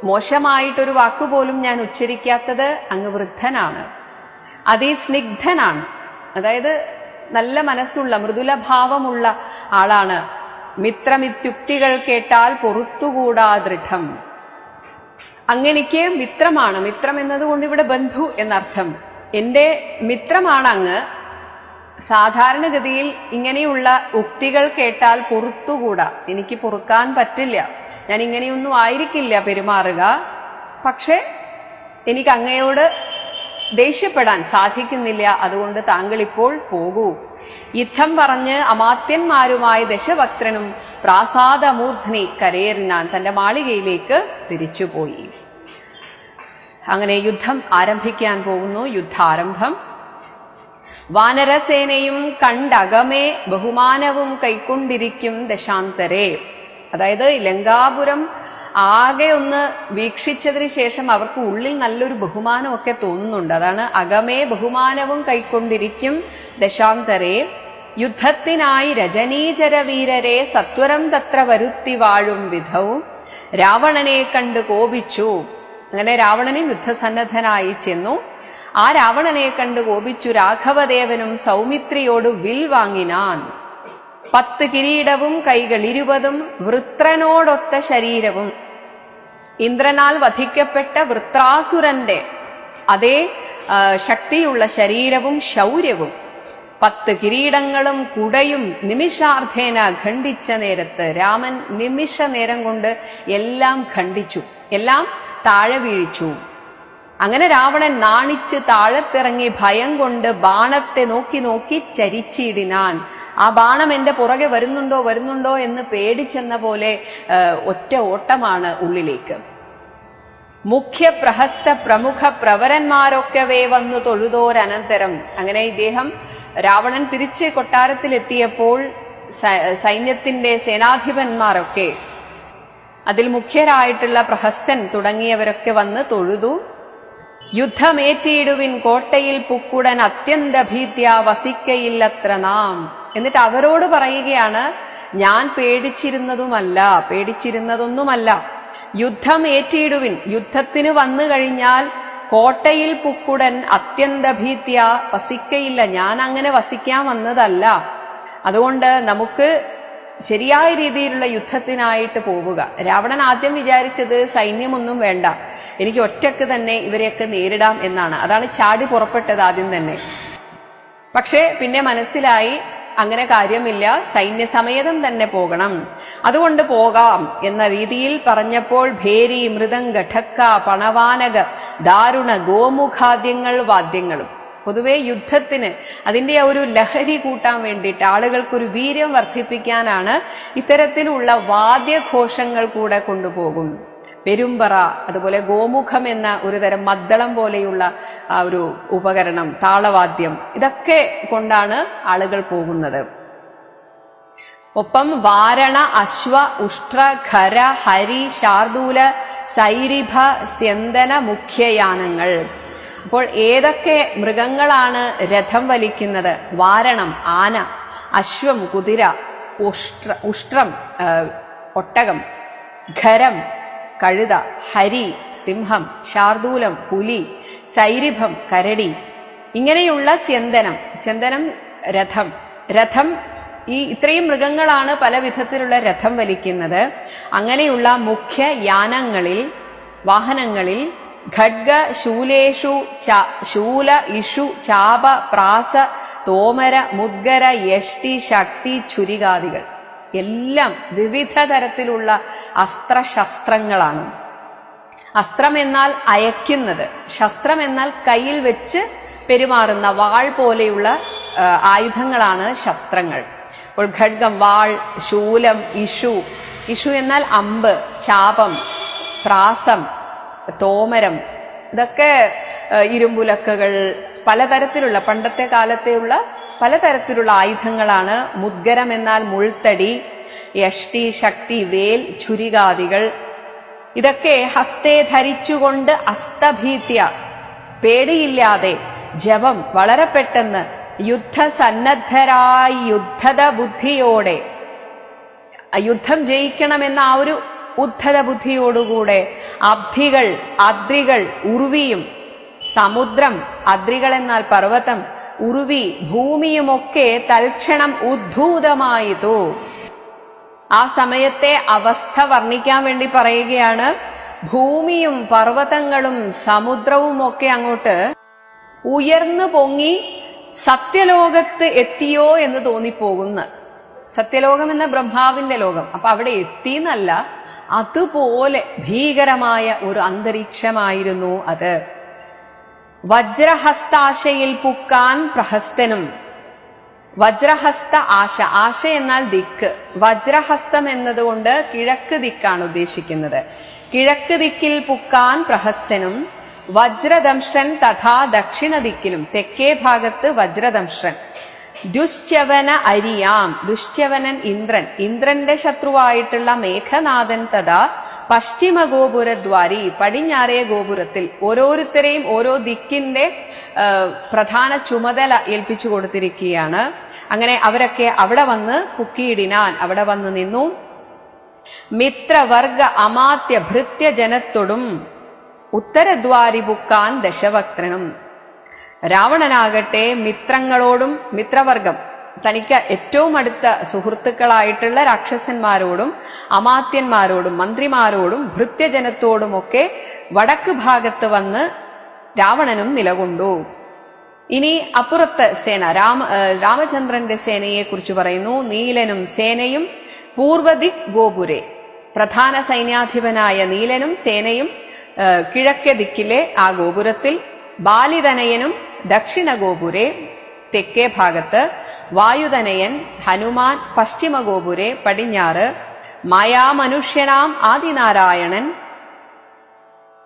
മോശമായിട്ടൊരു വാക്കുപോലും ഞാൻ ഉച്ചരിക്കാത്തത് അങ്ങ് വൃദ്ധനാണ്, അതിസ്നിഗ്ധനാണ്. അതായത് നല്ല മനസ്സുള്ള മൃദുലഭാവമുള്ള ആളാണ്. മിത്രമിത്യുക്തികൾ കേട്ടാൽ പൊറുത്തുകൂടാ ദൃഢം. അങ്ങെനിക്ക് മിത്രമാണ്. മിത്രം എന്നതുകൊണ്ട് ഇവിടെ ബന്ധു എന്നർത്ഥം. എന്റെ മിത്രമാണ് അങ്ങ്. സാധാരണഗതിയിൽ ഇങ്ങനെയുള്ള ഉക്തികൾ കേട്ടാൽ പൊറുത്തുകൂടാ, എനിക്ക് പൊറുക്കാൻ പറ്റില്ല, ഞാൻ ഇങ്ങനെയൊന്നും ആയിരിക്കില്ല പെരുമാറുക. പക്ഷെ എനിക്ക് അങ്ങയോട് ദേഷ്യപ്പെടാൻ സാധിക്കുന്നില്ല, അതുകൊണ്ട് താങ്കൾ ഇപ്പോൾ പോകൂ. യുദ്ധം പറഞ്ഞ് അമാത്യന്മാരുമായി ദശവക്ത്രനും പ്രാസാദമൂർധനി കരയേറിനാൻ തന്റെ മാളികയിലേക്ക് തിരിച്ചുപോയി. അങ്ങനെ യുദ്ധം ആരംഭിക്കാൻ പോകുന്നു. യുദ്ധാരംഭം. വാനരസേനയും കണ്ടകമേ ബഹുമാനവും കൈക്കൊണ്ടിരിക്കും ദശാന്തരേ. അതായത് ലങ്കാപുരം ആകെ ഒന്ന് വീക്ഷിച്ചതിന് ശേഷം അവർക്ക് ഉള്ളിൽ നല്ലൊരു ബഹുമാനമൊക്കെ തോന്നുന്നുണ്ട്. അതാണ് അകമേ ബഹുമാനവും കൈക്കൊണ്ടിരിക്കും ദശാന്തരേ. യുദ്ധത്തിനായി രജനീചര വീരരെ സത്വരം തത്ര വരുത്തി വാഴും വിധവും രാവണനെ കണ്ട് കോപിച്ചു. അങ്ങനെ രാവണനും യുദ്ധസന്നദ്ധനായി ചെന്നു. ആ രാവണനെ കണ്ട് കോപിച്ചു രാഘവദേവനും സൗമിത്രിയോട് വിൽ വാങ്ങിനാൻ. 10 കിരീടവും കൈകൾ 20 വൃത്രനോടൊത്ത ശരീരവും. ഇന്ദ്രനാൽ വധിക്കപ്പെട്ട വൃത്രാസുരന്റെ അതേ ശക്തിയുള്ള ശരീരവും ശൗര്യവും 10 കിരീടങ്ങളും കുടയും നിമിഷാർദ്ധേന ഖണ്ഡിച്ച നേരത്ത് രാമൻ നിമിഷ നേരം കൊണ്ട് എല്ലാം ഖണ്ഡിച്ചു, എല്ലാം താഴെ വീഴിച്ചു. അങ്ങനെ രാവണൻ നാണിച്ച് താഴത്തിറങ്ങി ഭയം കൊണ്ട് ബാണത്തെ നോക്കി നോക്കി ചരിച്ചിടിനാൻ. ആ ബാണം എന്റെ പുറകെ വരുന്നുണ്ടോ എന്ന് പേടിച്ചെന്ന പോലെ ഒറ്റ ഓട്ടമാണ് ഉള്ളിലേക്ക്. മുഖ്യ പ്രഹസ്ത പ്രമുഖ പ്രവരന്മാരൊക്കവേ വന്നു തൊഴുതോരനന്തരം. അങ്ങനെ ഇദ്ദേഹം രാവണൻ തിരിച്ച് കൊട്ടാരത്തിലെത്തിയപ്പോൾ സൈന്യത്തിന്റെ സേനാധിപന്മാരൊക്കെ, അതിൽ മുഖ്യരായിട്ടുള്ള പ്രഹസ്തൻ തുടങ്ങിയവരൊക്കെ വന്ന് തൊഴുതു. യുദ്ധമേറ്റിയിടുവിൻ കോട്ടയിൽ പുക്കുടൻ അത്യന്ത ഭീത്യ വസിക്കയില്ലത്ര നാം. എന്നിട്ട് അവരോട് പറയുകയാണ്, ഞാൻ പേടിച്ചിരുന്നതൊന്നുമല്ല. യുദ്ധം ഏറ്റിയിടുവിൻ, യുദ്ധത്തിന് വന്നു കഴിഞ്ഞാൽ കോട്ടയിൽ പുക്കുടൻ അത്യന്ത ഭീത്യ വസിക്കയില്ല, ഞാൻ അങ്ങനെ വസിക്കാൻ വന്നതല്ല. അതുകൊണ്ട് നമുക്ക് ശരിയായ രീതിയിലുള്ള യുദ്ധത്തിനായിട്ട് പോവുക. രാവണൻ ആദ്യം വിചാരിച്ചത് സൈന്യമൊന്നും വേണ്ട, എനിക്ക് ഒറ്റക്ക് തന്നെ ഇവരെയൊക്കെ നേരിടാം എന്നാണ്. അതാണ് ചാടി പുറപ്പെട്ടത് ആദ്യം തന്നെ. പക്ഷെ പിന്നെ മനസ്സിലായി അങ്ങനെ കാര്യമില്ല, സൈന്യസമേതം തന്നെ പോകണം, അതുകൊണ്ട് പോകാം എന്ന രീതിയിൽ പറഞ്ഞപ്പോൾ ഭേരി, മൃദംഗ, ഠക്ക, പണവാനക, ദാരുണ, ഗോമുഖാദ്യങ്ങൾ വാദ്യങ്ങളും. പൊതുവെ യുദ്ധത്തിന് അതിന്റെ ഒരു ലഹരി കൂട്ടാൻ വേണ്ടിയിട്ട്, ആളുകൾക്കൊരു വീര്യം വർദ്ധിപ്പിക്കാനാണ് ഇത്തരത്തിലുള്ള വാദ്യഘോഷങ്ങൾ കൂടെ കൊണ്ടുപോകും. പെരുമ്പറ, അതുപോലെ ഗോമുഖം എന്ന ഒരു തരം മദ്ദളം പോലെയുള്ള ആ ഒരു ഉപകരണം, താളവാദ്യം, ഇതൊക്കെ കൊണ്ടാണ് ആളുകൾ പോകുന്നത്. ഒപ്പം വാരണ, അശ്വ, ഉഷ്ട്ര, ഖര, ഹരി, ശാർദൂല, സൈരിഭ, സ്യന്തന മുഖ്യയാനങ്ങൾ. അപ്പോൾ ഏതൊക്കെ മൃഗങ്ങളാണ് രഥം വലിക്കുന്നത്? വാരണം ആന, അശ്വം കുതിര, ഉഷ്ട്രം ഒട്ടകം, ഖരം കഴുത, ഹരി സിംഹം, ശാർദൂലം പുലി, സൈരിഭം കരടി, ഇങ്ങനെയുള്ള സ്യന്തനം രഥം ഇത്രയും മൃഗങ്ങളാണ് പല വിധത്തിലുള്ള രഥം വലിക്കുന്നത്. അങ്ങനെയുള്ള മുഖ്യ വാഹനങ്ങളിൽ ഖഡ്ഗ ശൂലേഷു ശൂല ഇഷു ചാപ പ്രാസ തോമര മുദ്ഗര യഷ്ടി ശക്തി ചുരികാദികൾ എല്ലാം വിവിധ തരത്തിലുള്ള അസ്ത്രശസ്ത്രങ്ങളാണ്. അസ്ത്രം എന്നാൽ അയക്കുന്നത്, ശസ്ത്രം എന്നാൽ കയ്യിൽ വെച്ച് പെരുമാറുന്ന വാൾ പോലെയുള്ള ആയുധങ്ങളാണ് ശസ്ത്രങ്ങൾ. അപ്പോൾ ഖഡ്ഗം വാൾ, ശൂലം, ഇഷു എന്നാൽ അമ്പ്, ചാപം, പ്രാസം, തോമരം, ഇതൊക്കെ ഇരുമ്പുലക്കകൾ, പലതരത്തിലുള്ള പണ്ടത്തെ കാലത്തെയുള്ള പലതരത്തിലുള്ള ആയുധങ്ങളാണ്. മുദ്ഗരം എന്നാൽ മുൾത്തടി, യഷ്ടി ശക്തി വേൽ, ചുരികാദികൾ, ഇതൊക്കെ ഹസ്തേ ധരിച്ചുകൊണ്ട് അസ്തഭീത്യ പേടിയില്ലാതെ ജപം വളരെ പെട്ടെന്ന് യുദ്ധസന്നദ്ധരായി യുദ്ധത ബുദ്ധിയോടെ യുദ്ധം ജയിക്കണമെന്ന ആ ഒരു ഉദ്ധത ബുദ്ധിയോടുകൂടെ അബ്ധികൾ അദ്രികൾ ഉർവിയും സമുദ്രം, അദ്രികൾ എന്നാൽ പർവ്വതം, ഉർവി ഭൂമിയുമൊക്കെ തൽക്ഷണം ഉദ്ധൂതമായിതു. ആ സമയത്തെ അവസ്ഥ വർണ്ണിക്കാൻ വേണ്ടി പറയുകയാണ്. ഭൂമിയും പർവ്വതങ്ങളും സമുദ്രവും ഒക്കെ അങ്ങോട്ട് ഉയർന്നു പൊങ്ങി സത്യലോകത്ത് എത്തിയോ എന്ന് തോന്നിപ്പോകുന്ന, സത്യലോകം എന്ന ബ്രഹ്മാവിന്റെ ലോകം, അപ്പൊ അവിടെ എത്തിയെന്നല്ല, അതുപോലെ ഭീകരമായ ഒരു അന്തരീക്ഷമായിരുന്നു അത്. വജ്രഹസ്താശയിൽ പുക്കാൻ പ്രഹസ്തനും, വജ്രഹസ്ത ആശ എന്നാൽ ദിക്ക്, വജ്രഹസ്തം എന്നതുകൊണ്ട് കിഴക്ക് ദിക്കാണ് ഉദ്ദേശിക്കുന്നത്. കിഴക്ക് ദിക്കിൽ പുക്കാൻ പ്രഹസ്തനും, വജ്രദംഷ്ടൻ തഥാ ദക്ഷിണ ദിക്കിലും, തെക്കേ ഭാഗത്ത് വജ്രദംഷ്ടൻ. ദുശ്ചവന അരിയാം, ദുശ്ചവനൻ ഇന്ദ്രന്റെ ശത്രുവായിട്ടുള്ള മേഘനാഥൻ തഥാ പശ്ചിമ ഗോപുരദ്വാരി, പടിഞ്ഞാറേ ഗോപുരത്തിൽ ഓരോരുത്തരെയും ഓരോ ദിക്കിന്റെ പ്രധാന ചുമതല ഏൽപ്പിച്ചു കൊടുത്തിരിക്കുകയാണ്. അങ്ങനെ അവരൊക്കെ അവിടെ വന്ന് കുക്കിയിടിനാൻ, അവിടെ വന്ന് നിന്നു. മിത്രവർഗ അമാത്യ ഭൃത്യ ജനത്തോടും ഉത്തരദ്വാരി പുക്കാൻ ദശവക്ത്രനും. രാവണനാകട്ടെ മിത്രങ്ങളോടും, മിത്രവർഗം തനിക്ക് ഏറ്റവും അടുത്ത സുഹൃത്തുക്കളായിട്ടുള്ള രാക്ഷസന്മാരോടും അമാത്യന്മാരോടും മന്ത്രിമാരോടും ഭൃത്യജനത്തോടുമൊക്കെ വടക്ക് ഭാഗത്ത് വന്ന് രാവണനും നിലകൊണ്ടു. ഇനി അപ്പുറത്തെ സേന, രാമചന്ദ്രന്റെ സേനയെ കുറിച്ച് പറയുന്നു. നീലനും സേനയും പൂർവദിക് ഗോപുരെ, പ്രധാന സൈന്യാധിപനായ നീലനും സേനയും കിഴക്കേ ദിക്കിലെ ആ ഗോപുരത്തിൽ, ബാലിതനയനും ദക്ഷിണ ഗോപുരെ തെക്കേ ഭാഗത്ത്, വായുതനയൻ ഹനുമാൻ പശ്ചിമ ഗോപുരെ പടിഞ്ഞാറ്, മായാമനുഷ്യനാം ആദിനാരായണൻ,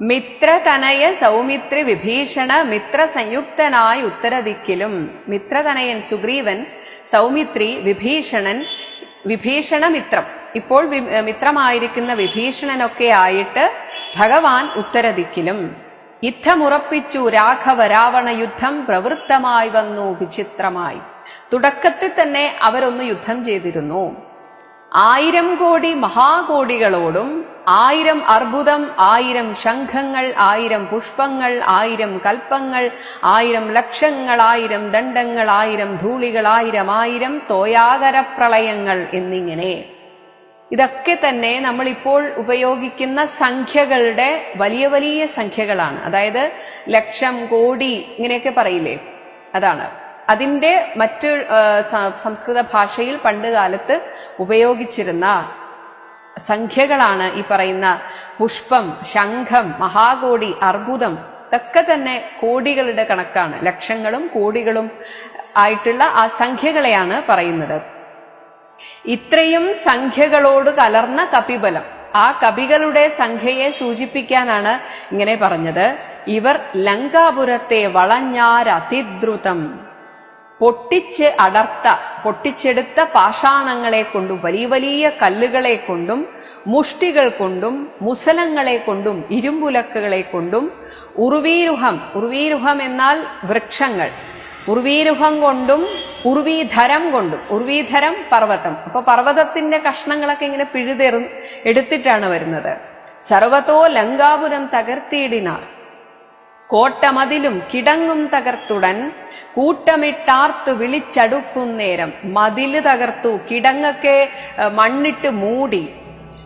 മിത്രതനയ സൗമിത്രി വിഭീഷണ മിത്ര സംയുക്തനായി ഉത്തരദിക്കിലും. മിത്രതനയൻ സുഗ്രീവൻ, സൗമിത്രി, വിഭീഷണ മിത്രം, ഇപ്പോൾ മിത്രമായിരിക്കുന്ന വിഭീഷണനൊക്കെ ആയിട്ട് ഭഗവാൻ ഉത്തരദിക്കിലും. യുദ്ധമുറപ്പിച്ചു രാഘവ രാവണ യുദ്ധം പ്രവൃത്തമായി വന്നു വിചിത്രമായി. തുടക്കത്തിൽ തന്നെ അവരൊന്ന് യുദ്ധം ചെയ്തിരുന്നു. 1000 കോടി മഹാകോടികളോടും 1000 അർബുദം, 1000 ശംഖങ്ങൾ, 1000 പുഷ്പങ്ങൾ, 1000 കൽപ്പങ്ങൾ, 1000 ലക്ഷങ്ങൾ, 1000 ദണ്ഡങ്ങൾ, 1000 ധൂളികൾ, 1000 തോയാകര പ്രളയങ്ങൾ എന്നിങ്ങനെ. ഇതൊക്കെ തന്നെ നമ്മളിപ്പോൾ ഉപയോഗിക്കുന്ന സംഖ്യകളുടെ വലിയ വലിയ സംഖ്യകളാണ്. അതായത് ലക്ഷം, കോടി ഇങ്ങനെയൊക്കെ പറയില്ലേ, അതാണ്. അതിന്റെ മറ്റു സംസ്കൃത ഭാഷയിൽ പണ്ട് കാലത്ത് ഉപയോഗിച്ചിരുന്ന സംഖ്യകളാണ് ഈ പറയുന്ന പുഷ്പം, ശംഖം, മഹാകോടി, അർബുദം. ഇതൊക്കെ തന്നെ കോടികളുടെ കണക്കാണ്. ലക്ഷങ്ങളും കോടികളും ആയിട്ടുള്ള ആ സംഖ്യകളെയാണ് പറയുന്നത്. ഇത്രയും സംഖ്യകളോട് കലർന്ന കപിബലം, ആ കപികളുടെ സംഖ്യയെ സൂചിപ്പിക്കാനാണ് ഇങ്ങനെ പറഞ്ഞത്. ഇവർ ലങ്കാപുരത്തെ വളഞ്ഞാരതിദ്രുതം. പൊട്ടിച്ചെടുത്ത പാഷാണങ്ങളെ കൊണ്ടും വലിയ വലിയ കല്ലുകളെ കൊണ്ടും മുഷ്ടികൾ കൊണ്ടും മുസലങ്ങളെ കൊണ്ടും ഇരുമ്പുലക്കുകളെ കൊണ്ടും ഉർവീരുഹം എന്നാൽ വൃക്ഷങ്ങൾ, ഉർവീരുഹം കൊണ്ടും ഉർവീധരം പർവ്വതം. അപ്പൊ പർവ്വതത്തിന്റെ കഷ്ണങ്ങളൊക്കെ ഇങ്ങനെ എടുത്തിട്ടാണ് വരുന്നത്. സർവതോ ലങ്കാപുരം തകർത്തിയിടിനാർ, കോട്ടമതിലും കിടങ്ങും തകർത്തുടൻ കൂട്ടമിട്ടാർത്ത് വിളിച്ചടുക്കുന്നേരം. മതില് തകർത്തു, കിടങ്ങൊക്കെ മണ്ണിട്ട് മൂടി,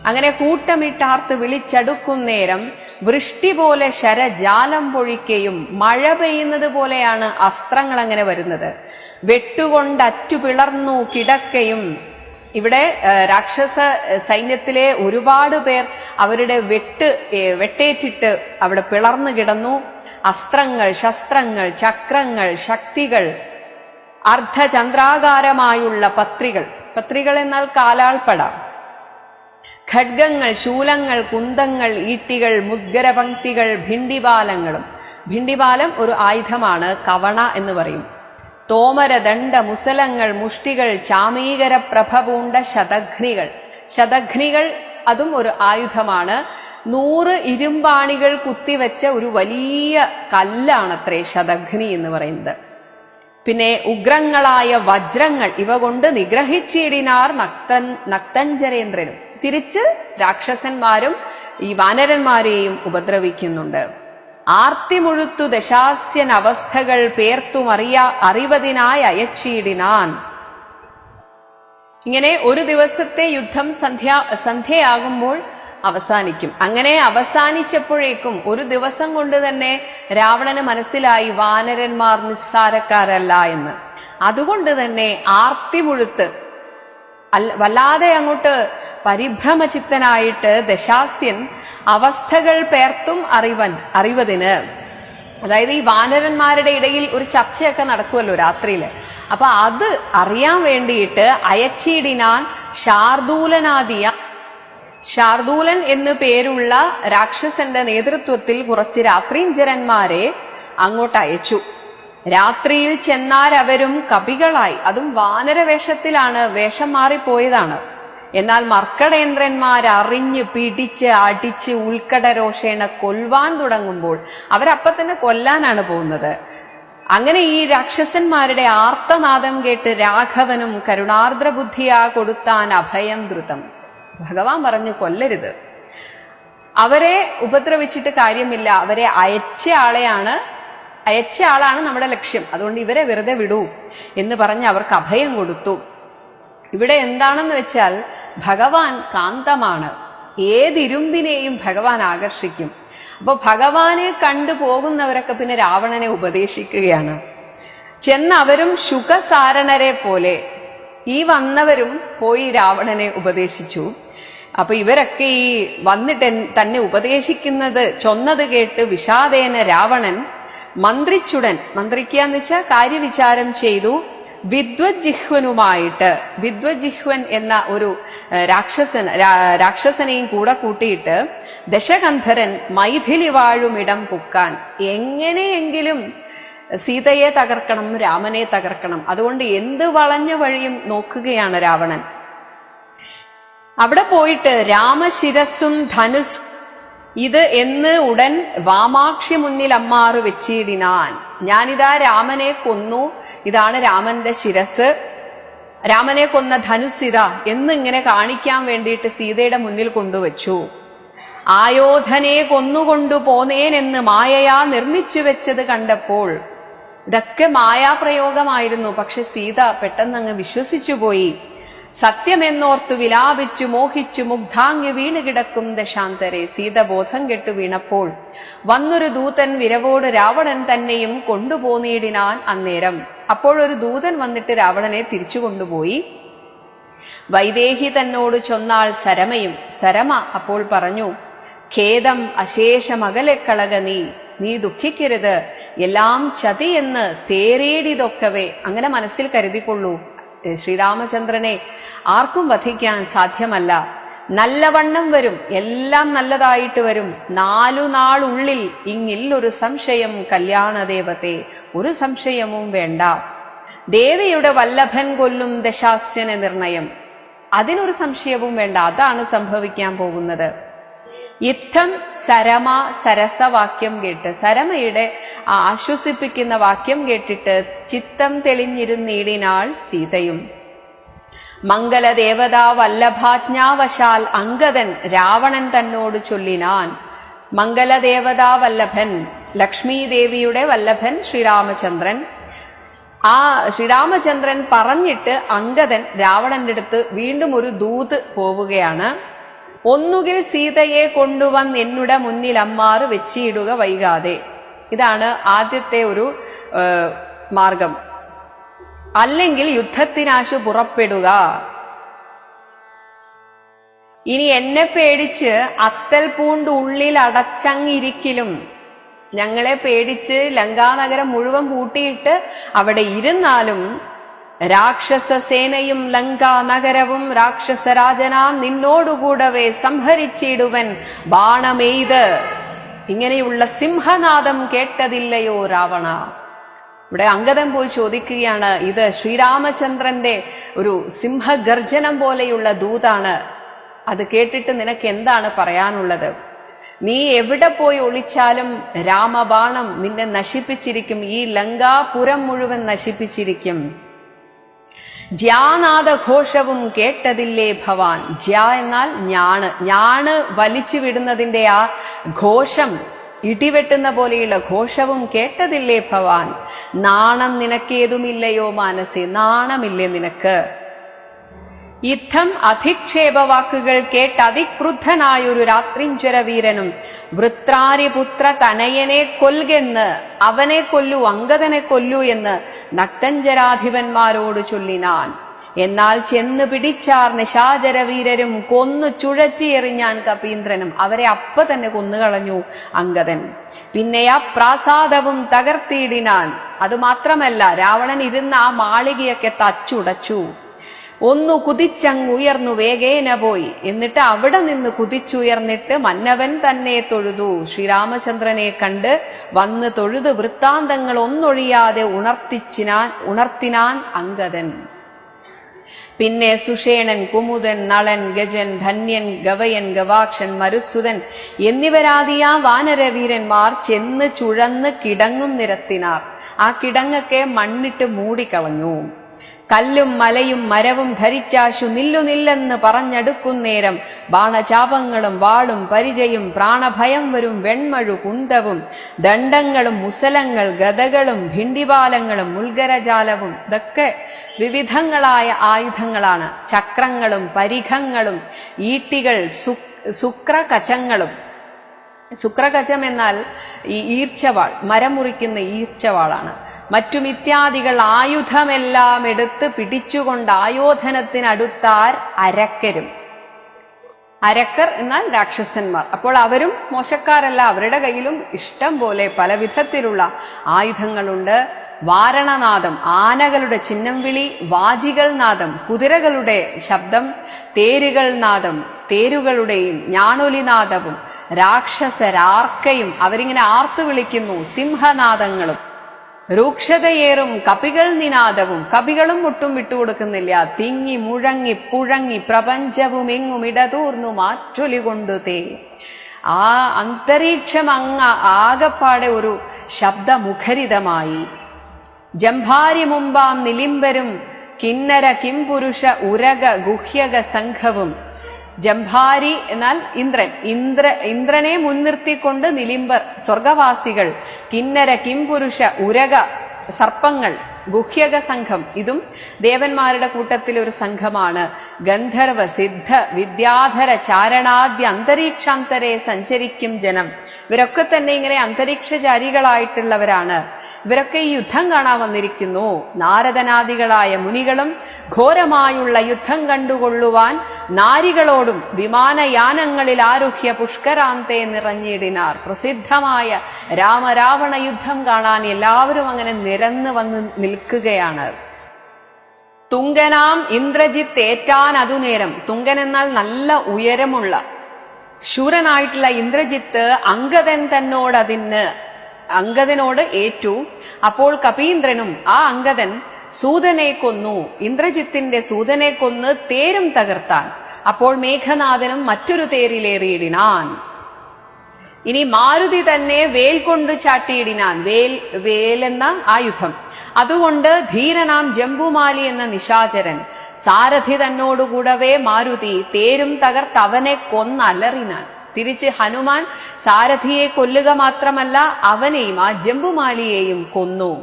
അങ്ങനെ കൂട്ടമിട്ടാർത്ത് വിളിച്ചടുക്കുന്നേരം വൃഷ്ടി പോലെ ശരജാലം പൊഴിക്കയും. മഴ പെയ്യുന്നത് പോലെയാണ് അസ്ത്രങ്ങൾ അങ്ങനെ വരുന്നത്. വെട്ടുകൊണ്ടറ്റു പിളർന്നു കിടക്കയും. ഇവിടെ രാക്ഷസ സൈന്യത്തിലെ ഒരുപാട് പേർ അവരുടെ വെട്ടേറ്റിട്ട് അവിടെ പിളർന്നു കിടന്നു. അസ്ത്രങ്ങൾ, ശസ്ത്രങ്ങൾ, ചക്രങ്ങൾ, ശക്തികൾ, അർദ്ധചന്ദ്രാകാരമായുള്ള പത്രികൾ എന്നാൽ കാലാൾപ്പട, ഖഡ്ഗങ്ങൾ, ശൂലങ്ങൾ, കുന്തങ്ങൾ, ഈട്ടികൾ, മുദ്ഗരപംക്തികൾ, ഭിണ്ടിപാലങ്ങളും. ഭിണ്ടിപാലം ഒരു ആയുധമാണ്, കവണ എന്ന് പറയും. തോമര, ദണ്ഡ, മുസലങ്ങൾ, മുഷ്ടികൾ, ചാമീകര പ്രഭ പൂണ്ട ശതഘ്നികൾ അതും ഒരു ആയുധമാണ്. 100 ഇരുമ്പാണികൾ കുത്തിവെച്ച ഒരു വലിയ കല്ലാണത്രേ ശതഘ്നി എന്ന് പറയുന്നത്. പിന്നെ ഉഗ്രങ്ങളായ വജ്രങ്ങൾ, ഇവ കൊണ്ട് നിഗ്രഹിച്ചിടിനാർ നക്തഞ്ചരേന്ദ്രനും. തിരിച്ച് രാക്ഷസന്മാരും ഈ വാനരന്മാരെയും ഉപദ്രവിക്കുന്നുണ്ട്. ആർത്തിമുഴുത്തു ദശാസ്യൻ അവസ്ഥകൾ അറിവതിനായി അയച്ചിടിനാൻ. ഇങ്ങനെ ഒരു ദിവസത്തെ യുദ്ധം സന്ധ്യയാകുമ്പോൾ അവസാനിക്കും. അങ്ങനെ അവസാനിച്ചപ്പോഴേക്കും ഒരു ദിവസം കൊണ്ട് തന്നെ രാവണന് മനസ്സിലായി വാനരന്മാർ നിസ്സാരക്കാരല്ല എന്ന്. അതുകൊണ്ട് തന്നെ ആർത്തിമുഴുത്ത് വല്ലാതെ അങ്ങോട്ട് പരിഭ്രമചിത്തനായിട്ട് ദശാസ്യൻ അവസ്ഥകൾ പേർത്തും അറിവതിന്, അതായത് ഈ വാനരന്മാരുടെ ഇടയിൽ ഒരു ചർച്ചയൊക്കെ നടക്കുമല്ലോ രാത്രിയില്, അപ്പൊ അത് അറിയാൻ വേണ്ടിയിട്ട് അയച്ചിടിനാൻ ശാർദൂലൻ എന്നു പേരുള്ള രാക്ഷസന്റെ നേതൃത്വത്തിൽ കുറച്ച് രാത്രീഞ്ചരന്മാരെ അങ്ങോട്ട് അയച്ചു. രാത്രിയിൽ ചെന്നാരവരും കപികളായി, അതും വാനരവേഷത്തിലാണ്, വേഷം മാറിപ്പോയതാണ്. എന്നാൽ മർക്കടേന്ദ്രന്മാരറിഞ്ഞ് പിടിച്ച് അടിച്ച് ഉൾക്കടരോഷേണ കൊല്ലുവാൻ തുടങ്ങുമ്പോൾ അവരപ്പം തന്നെ കൊല്ലാനാണ് പോകുന്നത്. അങ്ങനെ ഈ രാക്ഷസന്മാരുടെ ആർത്തനാദം കേട്ട് രാഘവനും കരുണാർദ്രബുദ്ധിയാ കൊടുത്താൻ അഭയം ദ്രുതം. ഭഗവാൻ പറഞ്ഞു, കൊല്ലരുത്, അവരെ ഉപദ്രവിച്ചിട്ട് കാര്യമില്ല, അവരെ അയച്ച ആളാണ് നമ്മുടെ ലക്ഷ്യം, അതുകൊണ്ട് ഇവരെ വെറുതെ വിടൂ എന്ന് പറഞ്ഞ് അവർക്ക് അഭയം കൊടുത്തു. ഇവിടെ എന്താണെന്ന് വെച്ചാൽ ഭഗവാൻ കാന്തമാണ്, ഏതിരുമ്പിനെയും ഭഗവാൻ ആകർഷിക്കും. അപ്പൊ ഭഗവാനെ കണ്ടു പോകുന്നവരൊക്കെ പിന്നെ രാവണനെ ഉപദേശിക്കുകയാണ്. ചെന്നവരും ശുഖസാരണരെ പോലെ ഈ വന്നവരും പോയി രാവണനെ ഉപദേശിച്ചു. അപ്പൊ ഇവരൊക്കെ ഈ വന്നിട്ട് തന്നെ ചൊന്നത് കേട്ട് വിഷാദേന രാവണൻ മന്ത്രിക്കുക എന്ന് വെച്ചാൽ കാര്യവിചാരം ചെയ്തു. വിദ്വജിഹ്വൻ എന്ന ഒരു രാക്ഷസനെയും കൂടെ കൂട്ടിയിട്ട് ദശകന്ധരൻ മൈഥിലി വാഴുമിടം പുക്കാൻ, എങ്ങനെയെങ്കിലും സീതയെ തകർക്കണം, രാമനെ തകർക്കണം, അതുകൊണ്ട് എന്ത് വളഞ്ഞ വഴിയും നോക്കുകയാണ് രാവണൻ. അവിടെ പോയിട്ട് രാമശിരസ്സും ധനുസ് ഇത് എന്ന് ഉടൻ വാമാക്ഷി മുന്നിൽ അമ്മാറ് വെച്ചിടിനാൻ. ഞാനിതാ രാമനെ കൊന്നു, ഇതാണ് രാമന്റെ ശിരസ്, രാമനെ കൊന്ന ധനുസിത എന്നിങ്ങനെ കാണിക്കാൻ വേണ്ടിയിട്ട് സീതയുടെ മുന്നിൽ കൊണ്ടുവച്ചു. ആയോധനെ കൊന്നുകൊണ്ടു പോന്നേനെന്ന് മായയാ നിർമ്മിച്ചു വെച്ചത് കണ്ടപ്പോൾ, ഇതൊക്കെ മായാപ്രയോഗമായിരുന്നു, പക്ഷെ സീത പെട്ടെന്നങ്ങ് വിശ്വസിച്ചുപോയി. സത്യമെന്നോർത്തു വിലാപിച്ചു മോഹിച്ചു മുഗ്ധാങ്ങി വീണ് കിടക്കും ദശാന്തരെ. സീത ബോധം കെട്ടു വീണപ്പോൾ വന്നൊരു ദൂതൻ വിരവോട് രാവണൻ തന്നെയും കൊണ്ടുപോന്നിടിനാൻ അന്നേരം. അപ്പോഴൊരു ദൂതൻ വന്നിട്ട് രാവണനെ തിരിച്ചു കൊണ്ടുപോയി. വൈദേഹി തന്നോട് ചൊന്നാൾ സരമയും. സരമ അപ്പോൾ പറഞ്ഞു, ഖേദം അശേഷമകലെ കളക നീ ദുഃഖിക്കരുത്, എല്ലാം ചതിയെന്ന് തേരേടിതൊക്കവേ. അങ്ങനെ മനസ്സിൽ കരുതിക്കൊള്ളൂ, ശ്രീരാമചന്ദ്രനെ ആർക്കും വധിക്കാൻ സാധ്യമല്ല, നല്ലവണ്ണം വരും, എല്ലാം നല്ലതായിട്ട് വരും. 4 നാളുള്ളിൽ ഇങ്ങില്ലൊരു സംശയം കല്യാണദേവത്തെ, ഒരു സംശയവും വേണ്ട. ദേവിയുടെ വല്ലഭൻ കൊല്ലും ദശാസ്യന നിർണയം. അതിനൊരു സംശയവും വേണ്ട, അതാണ് സംഭവിക്കാൻ പോകുന്നത്. ഇത്തം സരമ സരസവാക്യം കേട്ട്, സരമയുടെ ആശ്വസിപ്പിക്കുന്ന വാക്യം കേട്ടിട്ട് ചിത്തം തെളിഞ്ഞിരുന്നീടിനാൾ സീതയും. മംഗലദേവതാ വല്ലഭാജ്ഞാവശാൽ അങ്കദൻ രാവണൻ തന്നോട് ചൊല്ലിനാൻ. മംഗലദേവതാ വല്ലഭൻ, ലക്ഷ്മി ദേവിയുടെ വല്ലഭൻ ശ്രീരാമചന്ദ്രൻ. ആ ശ്രീരാമചന്ദ്രൻ പറഞ്ഞിട്ട് അങ്കദൻ രാവണന്റെ അടുത്ത് വീണ്ടും ഒരു ദൂത് പോവുകയാണ്. ഒന്നുകിൽ സീതയെ കൊണ്ടുവന്ന് എന്നുടെ മുന്നിൽ അമ്മാറ് വെച്ചിടുക വൈകാതെ. ഇതാണ് ആദ്യത്തെ ഒരു മാർഗം. അല്ലെങ്കിൽ യുദ്ധത്തിനാശു പുറപ്പെടുക. ഇനി എന്നെ പേടിച്ച് അത്തൽ പൂണ്ട് ഉള്ളിൽ അടച്ചങ്ങിരിക്കലും, ഞങ്ങളെ പേടിച്ച് ലങ്കാനഗരം മുഴുവൻ പൂട്ടിയിട്ട് അവിടെ ഇരുന്നാലും രാക്ഷസ സേനയും ലങ്കാ നഗരവും രാക്ഷസരാജനാം നിന്നോടുകൂടവേ സംഹരിച്ചിടുവൻ ബാണമെയ്ത്. ഇങ്ങനെയുള്ള സിംഹനാദം കേട്ടതില്ലയോ രാവണ? ഇവിടെ അങ്കദൻ പോയി ചോദിക്കുകയാണ്, ഇത് ശ്രീരാമചന്ദ്രന്റെ ഒരു സിംഹഗർജനം പോലെയുള്ള ദൂതാണ്, അത് കേട്ടിട്ട് നിനക്ക് എന്താണ് പറയാനുള്ളത്? നീ എവിടെ പോയി ഒളിച്ചാലും രാമബാണം നിന്നെ നശിപ്പിച്ചിരിക്കും, ഈ ലങ്കാപുരം മുഴുവൻ നശിപ്പിച്ചിരിക്കും. ജ്യാനാദഘോഷവും കേട്ടതില്ലേ ഭവാൻ? ജ്യാ എന്നാൽ ഞാണ് വലിച്ചു വിടുന്നതിന്റെ ആ ഘോഷം, ഇടിവെട്ടുന്ന പോലെയുള്ള ഘോഷവും കേട്ടതില്ലേ ഭവാൻ? നാണം നിനക്കേതുമില്ലയോ മാനസേ? നാണമില്ലേ നിനക്ക്? യുദ്ധം അധിക്ഷേപ വാക്കുകൾ കേട്ട് അതിക്രുദ്ധനായൊരു രാത്രിഞ്ചര വീരനും വൃത്രാരിപുത്ര തനയനെ കൊൽകെന്ന്, അവനെ കൊല്ലൂ, അങ്കദനെ കൊല്ലൂ എന്ന് നക്തഞ്ചരാധിപന്മാരോട് ചൊല്ലിനാൻ. എന്നാൽ ചെന്ന് പിടിച്ചാർ നിശാചരവീരരും കൊന്നു ചുഴറ്റിയെറിഞ്ഞാൻ കപീന്ദ്രനും. അവരെ അപ്പ തന്നെ കൊന്നുകളഞ്ഞു അങ്കദൻ. പിന്നെ ആ പ്രാസാദവും തകർത്തിയിടിനാൻ. അതുമാത്രമല്ല, രാവണൻ ഇരുന്ന ആ മാളികയൊക്കെ തച്ചുടച്ചു. ഒന്നു കുതിച്ചങ്ങുയർന്നു വേഗേന പോയി. എന്നിട്ട് അവിടെ നിന്ന് കുതിച്ചുയർന്നിട്ട് മന്നവൻ തന്നെ തൊഴുതു. ശ്രീരാമചന്ദ്രനെ കണ്ട് വന്ന് തൊഴുത് വൃത്താന്തങ്ങൾ ഒന്നൊഴിയാതെ ഉണർത്തിനാൻ അങ്കദൻ. പിന്നെ സുഷേണൻ, കുമുദൻ, നളൻ, ഗജൻ, ധന്യൻ, ഗവയൻ, ഗവാക്ഷൻ, മരുസുതൻ എന്നിവരാദിയാ വാനരവീരന്മാർ ചെന്ന് ചുഴന്ന് കിടങ്ങും നിരത്തിനാർ. ആ കിടങ്ങൊക്കെ മണ്ണിട്ട് മൂടിക്കളഞ്ഞു. കല്ലും മലയും മരവും ധരിച്ചാശു നില്ലുനില്ലെന്ന് പറഞ്ഞടുക്കുന്നേരം ബാണചാപങ്ങളും വാളും പരിചയും പ്രാണഭയം വരും വെൺമഴു കുന്തവും ദണ്ഡങ്ങളും മുസലങ്ങൾ ഗദകളും ഭിണ്ടിപാലങ്ങളും മുൽഗരജാലവും ഇതൊക്കെ വിവിധങ്ങളായ ആയുധങ്ങളാണ്. ചക്രങ്ങളും പരിഘങ്ങളും ഈട്ടികൾ ശുക്രകചങ്ങളും. ശുക്രകചം എന്നാൽ ഈ ഈർച്ചവാൾ, മരം മുറിക്കുന്ന ഈർച്ചവാളാണ്. മറ്റും ഇത്യാദികൾ ആയുധമെല്ലാം എടുത്ത് പിടിച്ചുകൊണ്ട് ആയോധനത്തിനടുത്താർ അരക്കരും. അരക്കർ എന്നാൽ രാക്ഷസന്മാർ. അപ്പോൾ അവരും മോശക്കാരല്ല, അവരുടെ കയ്യിലും ഇഷ്ടം പോലെ പല വിധത്തിലുള്ള ആയുധങ്ങളുണ്ട്. വാരണനാദം, ആനകളുടെ ചിഹ്നം വിളി, വാജികൾ നാദം, കുതിരകളുടെ ശബ്ദം, തേരുകൾ നാദം, തേരുകളുടെയും ഞാണൊലിനാദവും രാക്ഷസരാർക്കയും അവരിങ്ങനെ ആർത്തു വിളിക്കുന്നു. സിംഹനാദങ്ങളും രൂക്ഷതയേറും കപികൾ നിനാദവും, കപികളും ഒട്ടും വിട്ടുകൊടുക്കുന്നില്ല. തിങ്ങി മുഴങ്ങി പുഴങ്ങി പ്രപഞ്ചവും എങ്ങും ഇടതൂർന്നു മാറ്റൊലി കൊണ്ടു തേ. ആ അന്തരീക്ഷം ആകപ്പാടെ ഒരു ശബ്ദമുഖരിതമായി. ജംഭാരി മുമ്പാം നിലിംബരും കിന്നര കിംപുരുഷ ഉരക ഗുഹ്യക സംഘവും. ജംഭാരി എന്നാൽ ഇന്ദ്രൻ, ഇന്ദ്രനെ മുൻനിർത്തിക്കൊണ്ട് നിലിംബർ സ്വർഗവാസികൾ, കിന്നര കിംപുരുഷ ഉരക സർപ്പങ്ങൾ, ഗുഹ്യക സംഘം, ഇതും ദേവന്മാരുടെ കൂട്ടത്തിലെ ഒരു സംഘമാണ്. ഗന്ധർവ സിദ്ധ വിദ്യാധര ചാരണാദ്യ അന്തരീക്ഷാന്തരെ സഞ്ചരിക്കും ജനം. ഇവരൊക്കെ തന്നെ ഇങ്ങനെ അന്തരീക്ഷചാരികളായിട്ടുള്ളവരാണ്. ഇവരൊക്കെ ഈ യുദ്ധം കാണാൻ വന്നിരിക്കുന്നു. നാരദനാദികളായ മുനികളും ഘോരമായുള്ള യുദ്ധം കണ്ടുകൊള്ളുവാൻ നാരികളോടും വിമാനയാനങ്ങളിൽ ആരുഹ്യ പുഷ്കരാന്തേ നിറഞ്ഞിടിനാർ. പ്രസിദ്ധമായ രാമരാവണ യുദ്ധം കാണാൻ എല്ലാവരും അങ്ങനെ നിരന്ന് വന്ന് നിൽക്കുകയാണ്. തുങ്കനാം ഇന്ദ്രജിത്ത് ഏറ്റാൻ അതുനേരം. തുങ്കൻ എന്നാൽ നല്ല ഉയരമുള്ള ശൂരനായിട്ടുള്ള ഇന്ദ്രജിത്ത് അങ്കദനോട് ഏറ്റു. അപ്പോൾ കപീന്ദ്രനും ആ അങ്കദൻ സൂതനെ കൊന്നു. ഇന്ദ്രജിത്തിന്റെ സൂതനെ കൊന്ന് തേരും തകർത്താൻ. അപ്പോൾ മേഘനാഥനും മറ്റൊരു തേരിലേറിയിടിനാൻ. ഇനി മാരുതി തന്നെ വേൽ കൊണ്ട് ചാട്ടിയിടിനാൻ. വേലെന്ന ആയുധം. അതുകൊണ്ട് ധീരനാം ജംബുമാലി എന്ന നിശാചരൻ സാരഥി തന്നോടുകൂടവേ മാരുതി തേരും തകർത്ത് അവനെ കൊന്നലറിനാൻ. തിരിച്ച് ഹനുമാൻ സാരഥിയെ കൊല്ലുക മാത്രമല്ല അവനെയും ആ ജംബുമാലിയെയും കൊന്നു.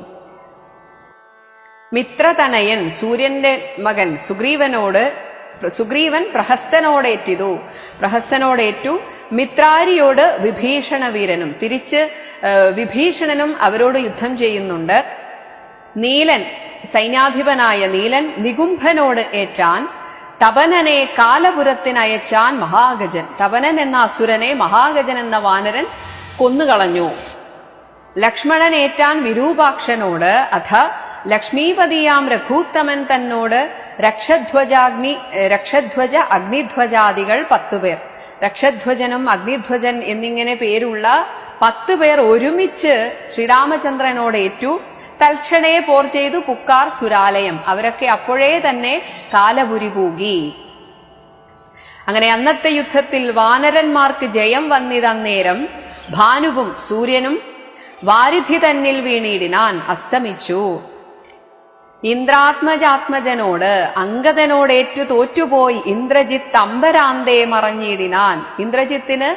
മിത്രതനയൻ സൂര്യന്റെ മകൻ സുഗ്രീവൻ പ്രഹസ്തനോടേറ്റു. മിത്രാരിയോട് വിഭീഷണ വീരനും. തിരിച്ച് വിഭീഷണനും അവരോട് യുദ്ധം ചെയ്യുന്നുണ്ട്. നീലൻ സൈന്യാധിപനായ നീലൻ നികുംഭനോട് ഏറ്റാൻ. തപനനെ കാലപുരത്തിനയച്ചാൻ മഹാഗജൻ. തപനൻ എന്ന അസുരനെ മഹാഗജൻ എന്ന വാനരൻ കൊന്നുകളഞ്ഞു. ലക്ഷ്മണൻ ഏറ്റാൻ വിരൂപാക്ഷനോട്. അഥ ലക്ഷ്മീപതിയാം രഘൂത്തമൻ തന്നോട് രക്ഷധ്വജ അഗ്നിധ്വജാദികൾ 10 പേർ. രക്ഷധ്വജനും അഗ്നിധ്വജൻ എന്നിങ്ങനെ പേരുള്ള 10 പേർ ഒരുമിച്ച് ശ്രീരാമചന്ദ്രനോട് ഏറ്റു. തൽക്ഷണേ പോർ ചെയ്തു പുക്കാർ സുരാലയം. അവരൊക്കെ അപ്പോഴേ തന്നെ കാലപുരി പൂകി. അങ്ങനെ അന്നത്തെ യുദ്ധത്തിൽ വാനരന്മാർക്ക് ജയം വന്നിതന്നേരം ഭാനുവും സൂര്യനും വാരിധി തന്നിൽ വീണിടിനാൻ. അസ്തമിച്ചു. ഇന്ദ്രാത്മജാത്മജനോട് അങ്കദനോടേറ്റു തോറ്റുപോയി ഇന്ദ്രജിത്ത് അമ്പരാന്തേ മറഞ്ഞിടിനാൻ. ഇന്ദ്രജിത്തിന്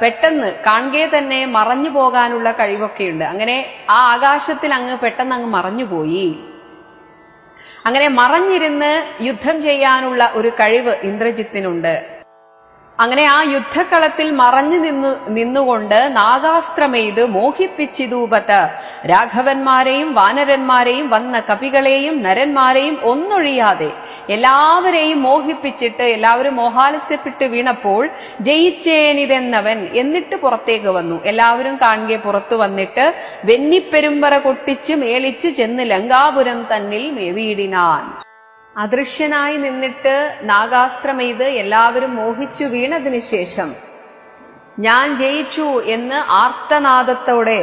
പെട്ടെന്ന് കാണുകെ തന്നെ മറഞ്ഞു പോകാനുള്ള കഴിവൊക്കെയുണ്ട്. അങ്ങനെ ആ ആകാശത്തിൽ പെട്ടെന്ന് അങ്ങ് മറഞ്ഞുപോയി. അങ്ങനെ മറഞ്ഞിരുന്ന് യുദ്ധം ചെയ്യാനുള്ള ഒരു കഴിവ് ഇന്ദ്രജിത്തിനുണ്ട്. അങ്ങനെ ആ യുദ്ധക്കളത്തിൽ മറഞ്ഞു നിന്നുകൊണ്ട് നാഗാസ്ത്രമെയ്ത് മോഹിപ്പിച്ചിതൂപത രാഘവന്മാരെയും വാനരന്മാരെയും വന്ന കപികളെയും നരന്മാരെയും ഒന്നൊഴിയാതെ എല്ലാവരെയും മോഹിപ്പിച്ചിട്ട് എല്ലാവരും മോഹാലസ്യപ്പെട്ട് വീണപ്പോൾ ജയിച്ചേനിതെന്നവൻ എന്നിട്ട് പുറത്തേക്ക് വന്നു. എല്ലാവരും കാണുകെ പുറത്തു വന്നിട്ട് വെന്നിപ്പെരുമ്പറ കൊട്ടിച്ച് മേളിച്ച് ചെന്ന് ലങ്കാപുരം തന്നിൽ മേവിയിടിനാൻ. അദൃശ്യനായി നിന്നിട്ട് നാഗാസ്ത്രമെയ്ത് എല്ലാവരും മോഹിച്ചു വീണതിനു ശേഷം ഞാൻ ജയിച്ചു എന്ന് ആർത്തനാദത്തോടെ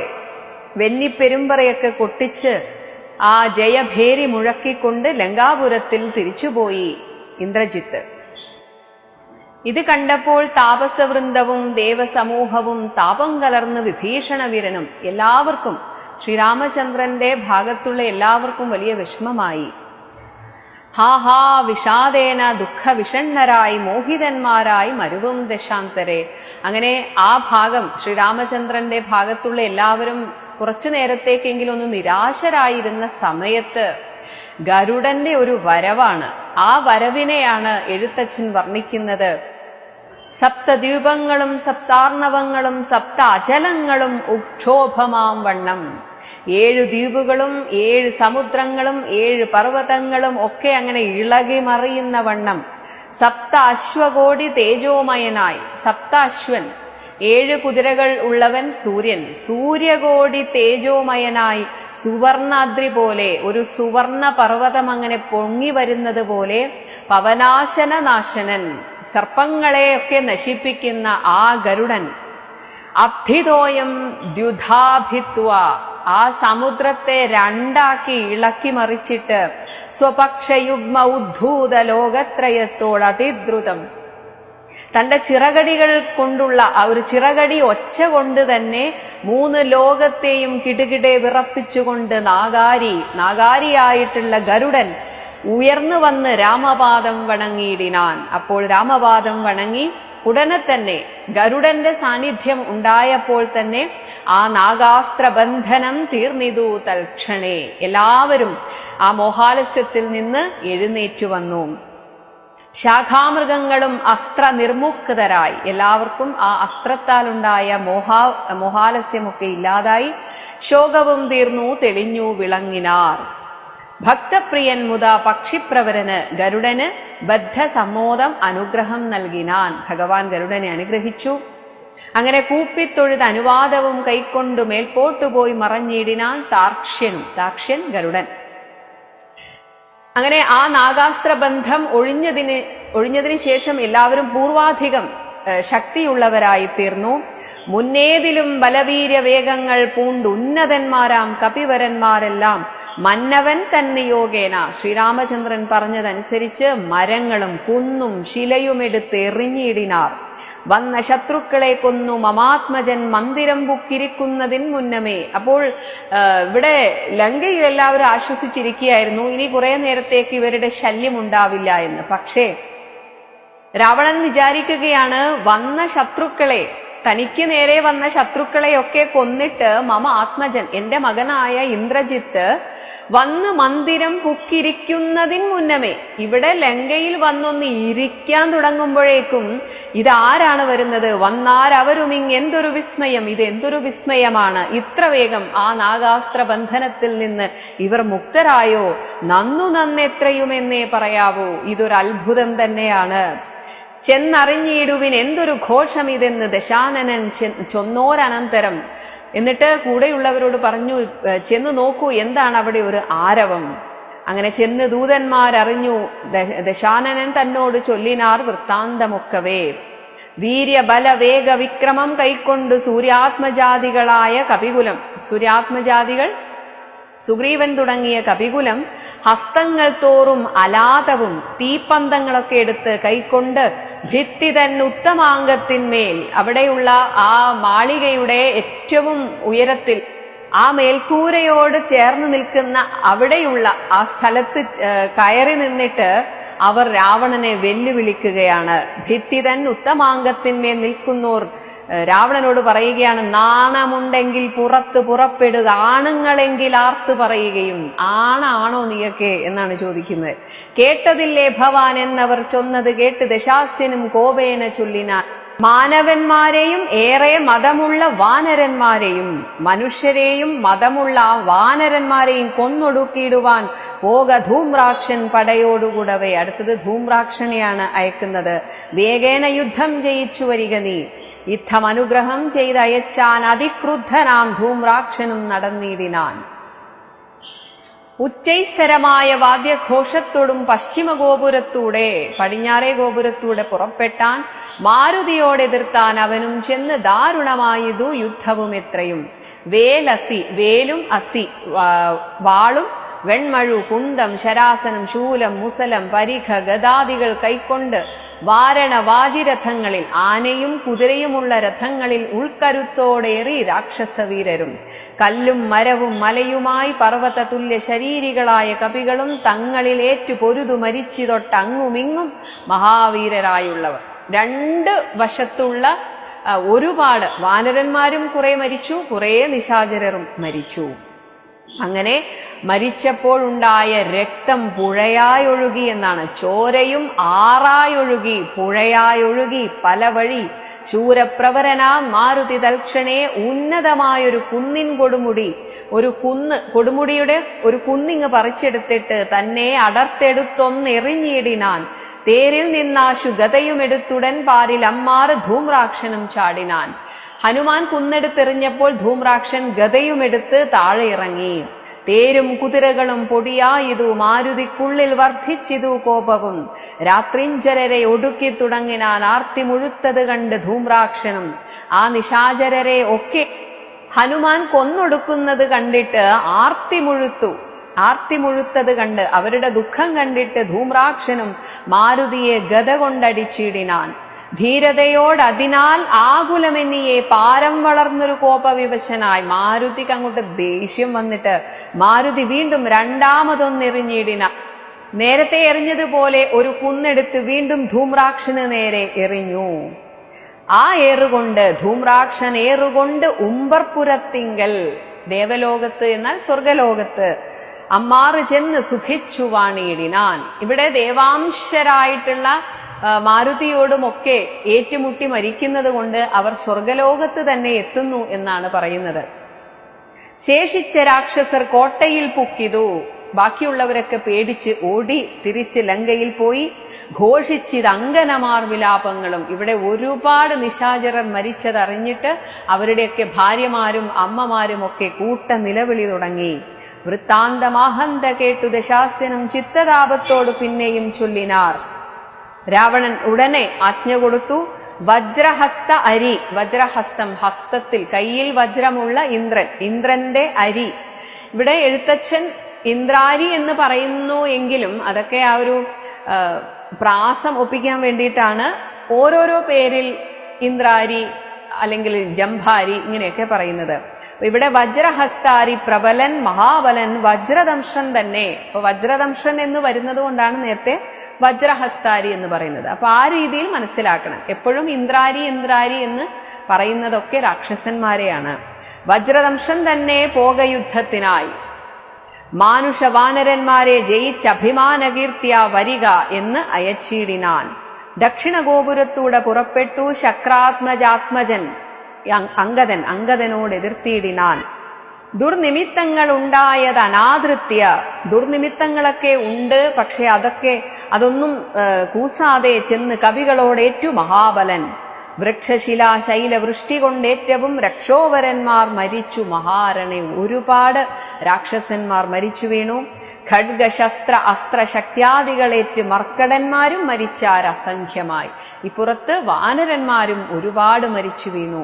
വെന്നിപ്പെരുമ്പറയൊക്കെ കൊട്ടിച്ച് ആ ജയഭേരി മുഴക്കിക്കൊണ്ട് ലങ്കാപുരത്തിൽ തിരിച്ചുപോയി ഇന്ദ്രജിത്ത്. ഇത് കണ്ടപ്പോൾ താപസവൃന്ദവും ദേവസമൂഹവും താപം കലർന്ന് വിഭീഷണ വീരനും എല്ലാവർക്കും ശ്രീരാമചന്ദ്രന്റെ ഭാഗത്തുള്ള എല്ലാവർക്കും വലിയ വിഷമമായി. ഹാ ഹാ വിഷാദേന ദുഃഖ വിഷണ്ണരായി മോഹിതന്മാരായി മരുവും ദശാന്തരെ. അങ്ങനെ ആ ഭാഗം ശ്രീരാമചന്ദ്രന്റെ ഭാഗത്തുള്ള എല്ലാവരും കുറച്ചു നേരത്തേക്കെങ്കിലും ഒന്ന് നിരാശരായിരുന്ന സമയത്ത് ഗരുഡന്റെ ഒരു വരവാണ്. ആ വരവിനെയാണ് എഴുത്തച്ഛൻ വർണ്ണിക്കുന്നത്. സപ്തദ്വീപങ്ങളും സപ്താർണവങ്ങളും സപ്ത അചലങ്ങളും ഉക്ഷോഭമാം വണ്ണം. 7 ദ്വീപുകളും 7 സമുദ്രങ്ങളും 7 പർവ്വതങ്ങളും ഒക്കെ അങ്ങനെ ഇളകി മറിയുന്ന വണ്ണം. സപ്ത അശ്വകോടി തേജോമയനായി. സപ്ത അശ്വൻ 7 കുതിരകൾ ഉള്ളവൻ സൂര്യൻ. സൂര്യകോടി തേജോമയനായി സുവർണാദ്രി പോലെ ഒരു സുവർണ പർവ്വതം അങ്ങനെ പൊങ്ങി വരുന്നത് പോലെ പവനാശനനാശനൻ സർപ്പങ്ങളെയൊക്കെ നശിപ്പിക്കുന്ന ആ ഗരുഡൻ. അബ്ധിതോയം ദ്യുധാഭിത്വ ആ സമുദ്രത്തെ 2ആക്കി ഇളക്കി മറിച്ചിട്ട് സ്വപക്ഷയുഗ്മ ഉദ്ധൂത ലോകത്രയത്തോട് അതിദ്രുതം തന്റെ ചിറകടികൾ കൊണ്ടുള്ള ആ ഒരു ചിറകടി ഒച്ച കൊണ്ട് തന്നെ 3 ലോകത്തെയും കിടുകിടെ വിറപ്പിച്ചുകൊണ്ട് നാഗാരിയായിട്ടുള്ള ഗരുഡൻ ഉയർന്നു വന്ന് രാമപാദം വണങ്ങിയിടിനാൻ. അപ്പോൾ രാമപാദം വണങ്ങി ഉടനെ തന്നെ ഗരുഡന്റെ സാന്നിധ്യം ഉണ്ടായപ്പോൾ തന്നെ ആ നാഗാസ്ത്രബന്ധനം തീർന്നിതു തൽക്ഷണേ. എല്ലാവരും ആ മോഹാലസ്യത്തിൽ നിന്ന് എഴുന്നേറ്റു വന്നു. ശാഖാമൃഗങ്ങളും അസ്ത്ര നിർമുക്തരായി. എല്ലാവർക്കും ആ അസ്ത്രത്താലുണ്ടായ മോഹാലസ്യമൊക്കെ ഇല്ലാതായി. ശോകവും തീർന്നു തെളിഞ്ഞു വിളങ്ങിനാർ. ഭക്തപ്രിയൻ മുത പക്ഷിപ്രവരന് ഗരുഡന് ബദ്ധസമ്മോദം അനുഗ്രഹം നൽകിനാൻ. ഭഗവാൻ ഗരുഡനെ അനുഗ്രഹിച്ചു. അങ്ങനെ കൂപ്പിത്തൊഴുത് അനുവാദവും കൈക്കൊണ്ടു മേൽപോട്ടുപോയി മറഞ്ഞിടിനാൻ താർക്ഷ്യൻ ഗരുഡൻ. അങ്ങനെ ആ നാഗാസ്ത്രബന്ധം ഒഴിഞ്ഞതിന് ശേഷം എല്ലാവരും പൂർവാധികം ശക്തിയുള്ളവരായി തീർന്നു. മുന്നേതിലും ബലവീര്യ വേഗങ്ങൾ പൂണ്ട് ഉന്നതന്മാരാം കപിവരന്മാരെല്ലാം മന്നവൻ തന്നിയോഗേന, ശ്രീരാമചന്ദ്രൻ പറഞ്ഞതനുസരിച്ച് മരങ്ങളും കുന്നും ശിലയുമെടുത്ത് എറിഞ്ഞിടിനാർ. വന്ന ശത്രുക്കളെ കൊന്നു മമാത്മജൻ മന്ദിരം പുക്കിരിക്കുന്നതിന് മുന്നമേ. അപ്പോൾ ഇവിടെ ലങ്കയിൽ എല്ലാവരും ആശ്വസിച്ചിരിക്കുകയായിരുന്നു, ഇനി കുറെ നേരത്തേക്ക് ഇവരുടെ ശല്യം ഉണ്ടാവില്ല എന്ന്. പക്ഷേ രാവണൻ വിചാരിക്കുകയാണ്, വന്ന ശത്രുക്കളെ, തനിക്ക് നേരെ വന്ന ശത്രുക്കളെയൊക്കെ കൊന്നിട്ട് മമ ആത്മജൻ, എന്റെ മകനായ ഇന്ദ്രജിത്ത് വന്ന് മന്ദിരം പുക്കിരിക്കുന്നതിന് മുന്നമേ, ഇവിടെ ലങ്കയിൽ വന്നൊന്ന് ഇരിക്കാൻ തുടങ്ങുമ്പോഴേക്കും ഇതാരാണ് വരുന്നത്, വന്നാരവരുമിങ് എന്തൊരു വിസ്മയം, ഇത് എന്തൊരു വിസ്മയമാണ്, ഇത്ര വേഗം ആ നാഗാസ്ത്ര ബന്ധനത്തിൽ നിന്ന് ഇവർ മുക്തരായോ, നന്നു നന്നെത്രയുമെന്നേ പറയാവൂ, ഇതൊരു അത്ഭുതം തന്നെയാണ്. ചെന്നറിഞ്ഞിടുവിൻ എന്തൊരു ഘോഷം ഇതെന്ന് ദശാനനൻ ചൊന്നോരനന്തരം. എന്നിട്ട് കൂടെയുള്ളവരോട് പറഞ്ഞു, ചെന്ന് നോക്കൂ, എന്താണ് അവിടെ ഒരു ആരവം. അങ്ങനെ ചെന്ന് ദൂതന്മാരറിഞ്ഞു. ദശാനനൻ തന്നോട് ചൊല്ലിനാർ വൃത്താന്തമൊക്കവേ. വീര്യബല വേഗ വിക്രമം കൈക്കൊണ്ട് സൂര്യാത്മജാതികളായ കപികുലം, സൂര്യാത്മജാതികൾ സുഗ്രീവൻ തുടങ്ങിയ കപികുലം ഹസ്തങ്ങൾ തോറും അലാതവും തീപ്പന്തങ്ങളൊക്കെ എടുത്ത് കൈക്കൊണ്ട് ഭിത്തി തൻ ഉത്തമാംഗത്തിന്മേൽ, അവിടെയുള്ള ആ മാളികയുടെ ഏറ്റവും ഉയരത്തിൽ ആ മേൽക്കൂരയോട് ചേർന്ന് നിൽക്കുന്ന അവിടെയുള്ള ആ സ്ഥലത്ത് കയറി നിന്നിട്ട് അവർ രാവണനെ വെല്ലുവിളിക്കുകയാണ്. ഭിത്തി തൻ ഉത്തമാംഗത്തിന്മേൽ നിൽക്കുന്നോർ രാവണനോട് പറയുകയാണ്, നാണമുണ്ടെങ്കിൽ പുറത്ത് പുറപ്പെടുക, ആണുങ്ങളെങ്കിൽ ആർത്ത് പറയുകയും. ആണാണോ നീയൊക്കെ എന്നാണ് ചോദിക്കുന്നത്. കേട്ടതില്ലേ ഭവാൻ എന്നവർ ചൊന്നത് കേട്ട് ദശാസ്യനും കോപേന ചൊല്ലിനാൻ, മാനവന്മാരെയും ഏറെ മതമുള്ള വാനരന്മാരെയും, മനുഷ്യരെയും മതമുള്ള വാനരന്മാരെയും കൊന്നൊടുക്കിയിടുവാൻ പോക ധൂമ്രാക്ഷൻ പടയോടുകൂടവേ. അടുത്തത് ധൂമ്രാക്ഷനെയാണ് അയക്കുന്നത്. വേഗേന യുദ്ധം ജയിച്ചു വരിക നീ. യുദ്ധം അനുഗ്രഹം ചെയ്തയച്ചാൻ അതിക്രുദ്ധനാം ധൂമ്രാക്ഷനും നടന്നിടിനാൻ. ഉച്ചൈസ്ഥരമായ വാദ്യഘോഷത്തോടും പശ്ചിമ ഗോപുരത്തൂടെ, പടിഞ്ഞാറേ ഗോപുരത്തൂടെ പുറപ്പെട്ടാൻ മാരുതിയോടെതിർത്താൻ അവനും ചെന്ന് ദാരുണമായതു യുദ്ധവും എത്രയും. വേലസി, വേലും അസി, വാളും വെൺമഴു കുന്തം ശരാസനം ശൂലം മുസലം പരിഖ ഗദാദികൾ കൈക്കൊണ്ട് വാരണ വാജിരഥങ്ങളിൽ, ആനയും കുതിരയുമുള്ള രഥങ്ങളിൽ ഉൾക്കരുത്തോടേറി രാക്ഷസവീരരും, കല്ലും മരവും മലയുമായി പർവ്വത തുല്യ ശരീരികളായ കപികളും തങ്ങളിലേറ്റു പൊരുതു മരിച്ചു തൊട്ടങ്ങുമിങ്ങും മഹാവീരരായുള്ളവർ. രണ്ട് വശത്തുള്ള ഒരുപാട് വാനരന്മാരും കുറെ മരിച്ചു, കുറെ നിശാചരരും മരിച്ചു. അങ്ങനെ മരിച്ചപ്പോഴുണ്ടായ രക്തം പുഴയായൊഴുകി എന്നാണ്. ചോരയും ആറായൊഴുകി, പുഴയായൊഴുകി പല വഴി. ശൂരപ്രവരനാം മാരുതി തൽക്ഷണേ ഉന്നതമായൊരു കുന്നിൻ കൊടുമുടി, ഒരു കൊടുമുടിയുടെ ഒരു കുന്നിങ് പറിച്ചെടുത്തിട്ട് തന്നെ അടർത്തെടുത്തൊന്നെറിഞ്ഞിടിനാൻ. തേരിൽ നിന്നാശു ഗതയുമെടുത്തുടൻ പാരിൽ അമ്മാറ് ധൂമ്രാക്ഷനും ചാടിനാൻ. ഹനുമാൻ കുന്നെടുത്തെറിഞ്ഞപ്പോൾ ധൂമ്രാക്ഷൻ ഗതയുമെടുത്ത് താഴെ ഇറങ്ങി. തേരും കുതിരകളും പൊടിയായതു മാരുതിക്കുള്ളിൽ വർദ്ധിച്ചിതു കോപവും. രാത്രിഞ്ചരരെ ഒടുക്കി തുടങ്ങിനാൻ ആർത്തി മുഴുത്തത് കണ്ട് ധൂമ്രാക്ഷനും. ആ നിശാചരരെ ഒക്കെ ഹനുമാൻ കൊന്നൊടുക്കുന്നത് കണ്ടിട്ട് ആർത്തി മുഴുത്തത് കണ്ട് അവരുടെ ദുഃഖം കണ്ടിട്ട് ധൂമ്രാക്ഷനും മാരുതിയെ ഗത കൊണ്ടടിച്ചിടിനാൻ. ധീരതയോടതിനാൽ ആകുലമെന്നിയെ പാരം വളർന്നൊരു കോപവിവശനായി. മാരുതിക്ക് അങ്ങോട്ട് ദേഷ്യം വന്നിട്ട് മാരുതി വീണ്ടും രണ്ടാമതൊന്നെറിഞ്ഞിടിന. നേരത്തെ എറിഞ്ഞതുപോലെ ഒരു കുന്നെടുത്ത് വീണ്ടും ധൂമ്രാക്ഷന് നേരെ എറിഞ്ഞു. ആ ഏറുകൊണ്ട് ധൂമ്രാക്ഷൻ ഏറുകൊണ്ട് ഉമ്പർപുരത്തിങ്കൽ, ദേവലോകത്ത് എന്നാൽ സ്വർഗലോകത്ത്, അമ്മാറ് ചെന്ന് സുഖിച്ചു വാണിയിടിനാൻ. ഇവിടെ ദേവാംശരായിട്ടുള്ള മാരുതിയോടുമൊക്കെ ഏറ്റുമുട്ടി മരിക്കുന്നത് കൊണ്ട് അവർ സ്വർഗലോകത്ത് തന്നെ എത്തുന്നു എന്നാണ് പറയുന്നത്. ശേഷിച്ച രാക്ഷസർ കോട്ടയിൽ പുക്കിതു. ബാക്കിയുള്ളവരൊക്കെ പേടിച്ച് ഓടി തിരിച്ച് ലങ്കയിൽ പോയി. ഘോഷിച്ചിത് അങ്കനമാർ വിലാപങ്ങളും. ഇവിടെ ഒരുപാട് നിശാചരർ മരിച്ചതറിഞ്ഞിട്ട് അവരുടെയൊക്കെ ഭാര്യമാരും അമ്മമാരും ഒക്കെ കൂട്ട നിലവിളി തുടങ്ങി. വൃത്താന്തമാഹന്ത കേട്ടു ദശാസ്യനും ചിത്തതാപത്തോട് പിന്നെയും ചൊല്ലിനാർ. രാവണൻ ഉടനെ ആജ്ഞ കൊടുത്തു. വജ്രഹസ്ത അരി, വജ്രഹസ്തം ഹസ്തത്തിൽ കയ്യിൽ വജ്രമുള്ള ഇന്ദ്രൻ, ഇന്ദ്രന്റെ അരി. ഇവിടെ എഴുത്തച്ഛൻ ഇന്ദ്രാരി എന്ന് പറയുന്നു എങ്കിലും അതൊക്കെ ആ ഒരു പ്രാസം ഒപ്പിക്കാൻ വേണ്ടിയിട്ടാണ് ഓരോരോ പേരിൽ ഇന്ദ്രാരി അല്ലെങ്കിൽ ജംഭാരി ഇങ്ങനെയൊക്കെ പറയുന്നത്. ഇവിടെ വജ്രഹസ്താരി, പ്രബലൻ, മഹാബലൻ, വജ്രദംഷൻ തന്നെ. അപ്പൊ വജ്രദംഷൻ എന്ന് വരുന്നത് കൊണ്ടാണ് നേരത്തെ വജ്രഹസ്താരി എന്ന് പറയുന്നത്. അപ്പൊ ആ രീതിയിൽ മനസ്സിലാക്കണം. എപ്പോഴും ഇന്ദ്രാരി ഇന്ദ്രാരി എന്ന് പറയുന്നതൊക്കെ രാക്ഷസന്മാരെയാണ്. വജ്രദംഷൻ തന്നെ പോക യുദ്ധത്തിനായി, മാനുഷ വാനരന്മാരെ ജയിച്ച് അഭിമാനകീർത്തിയ വരിക എന്ന് അയച്ചിടിനാൻ. ദക്ഷിണ ഗോപുരത്തൂടെ പുറപ്പെട്ടു ശക്രാത്മജാത്മജൻ അംഗദനോട് എതിർത്തിയിടിനാൻ. ദുർനിമിത്തങ്ങൾ ഉണ്ടായത് അനാദൃത്യ, ദുർനിമിത്തങ്ങളൊക്കെ ഉണ്ട്, പക്ഷെ അതൊന്നും കൂസാതെ ചെന്ന് കവികളോടേറ്റു മഹാബലൻ. വൃക്ഷശിലാ ശൈലവൃഷ്ടി കൊണ്ടേറ്റവും രക്ഷോവരന്മാർ മരിച്ചു മഹാരണെ. ഒരുപാട് രാക്ഷസന്മാർ മരിച്ചു വീണു. ഖഡ്ഗശസ്ത്ര അസ്ത്ര ശക്തിയാദികളേറ്റ് മർക്കടന്മാരും മരിച്ചാർ അസംഖ്യമായി. ഇപ്പുറത്ത് വാനരന്മാരും ഒരുപാട് മരിച്ചു വീണു.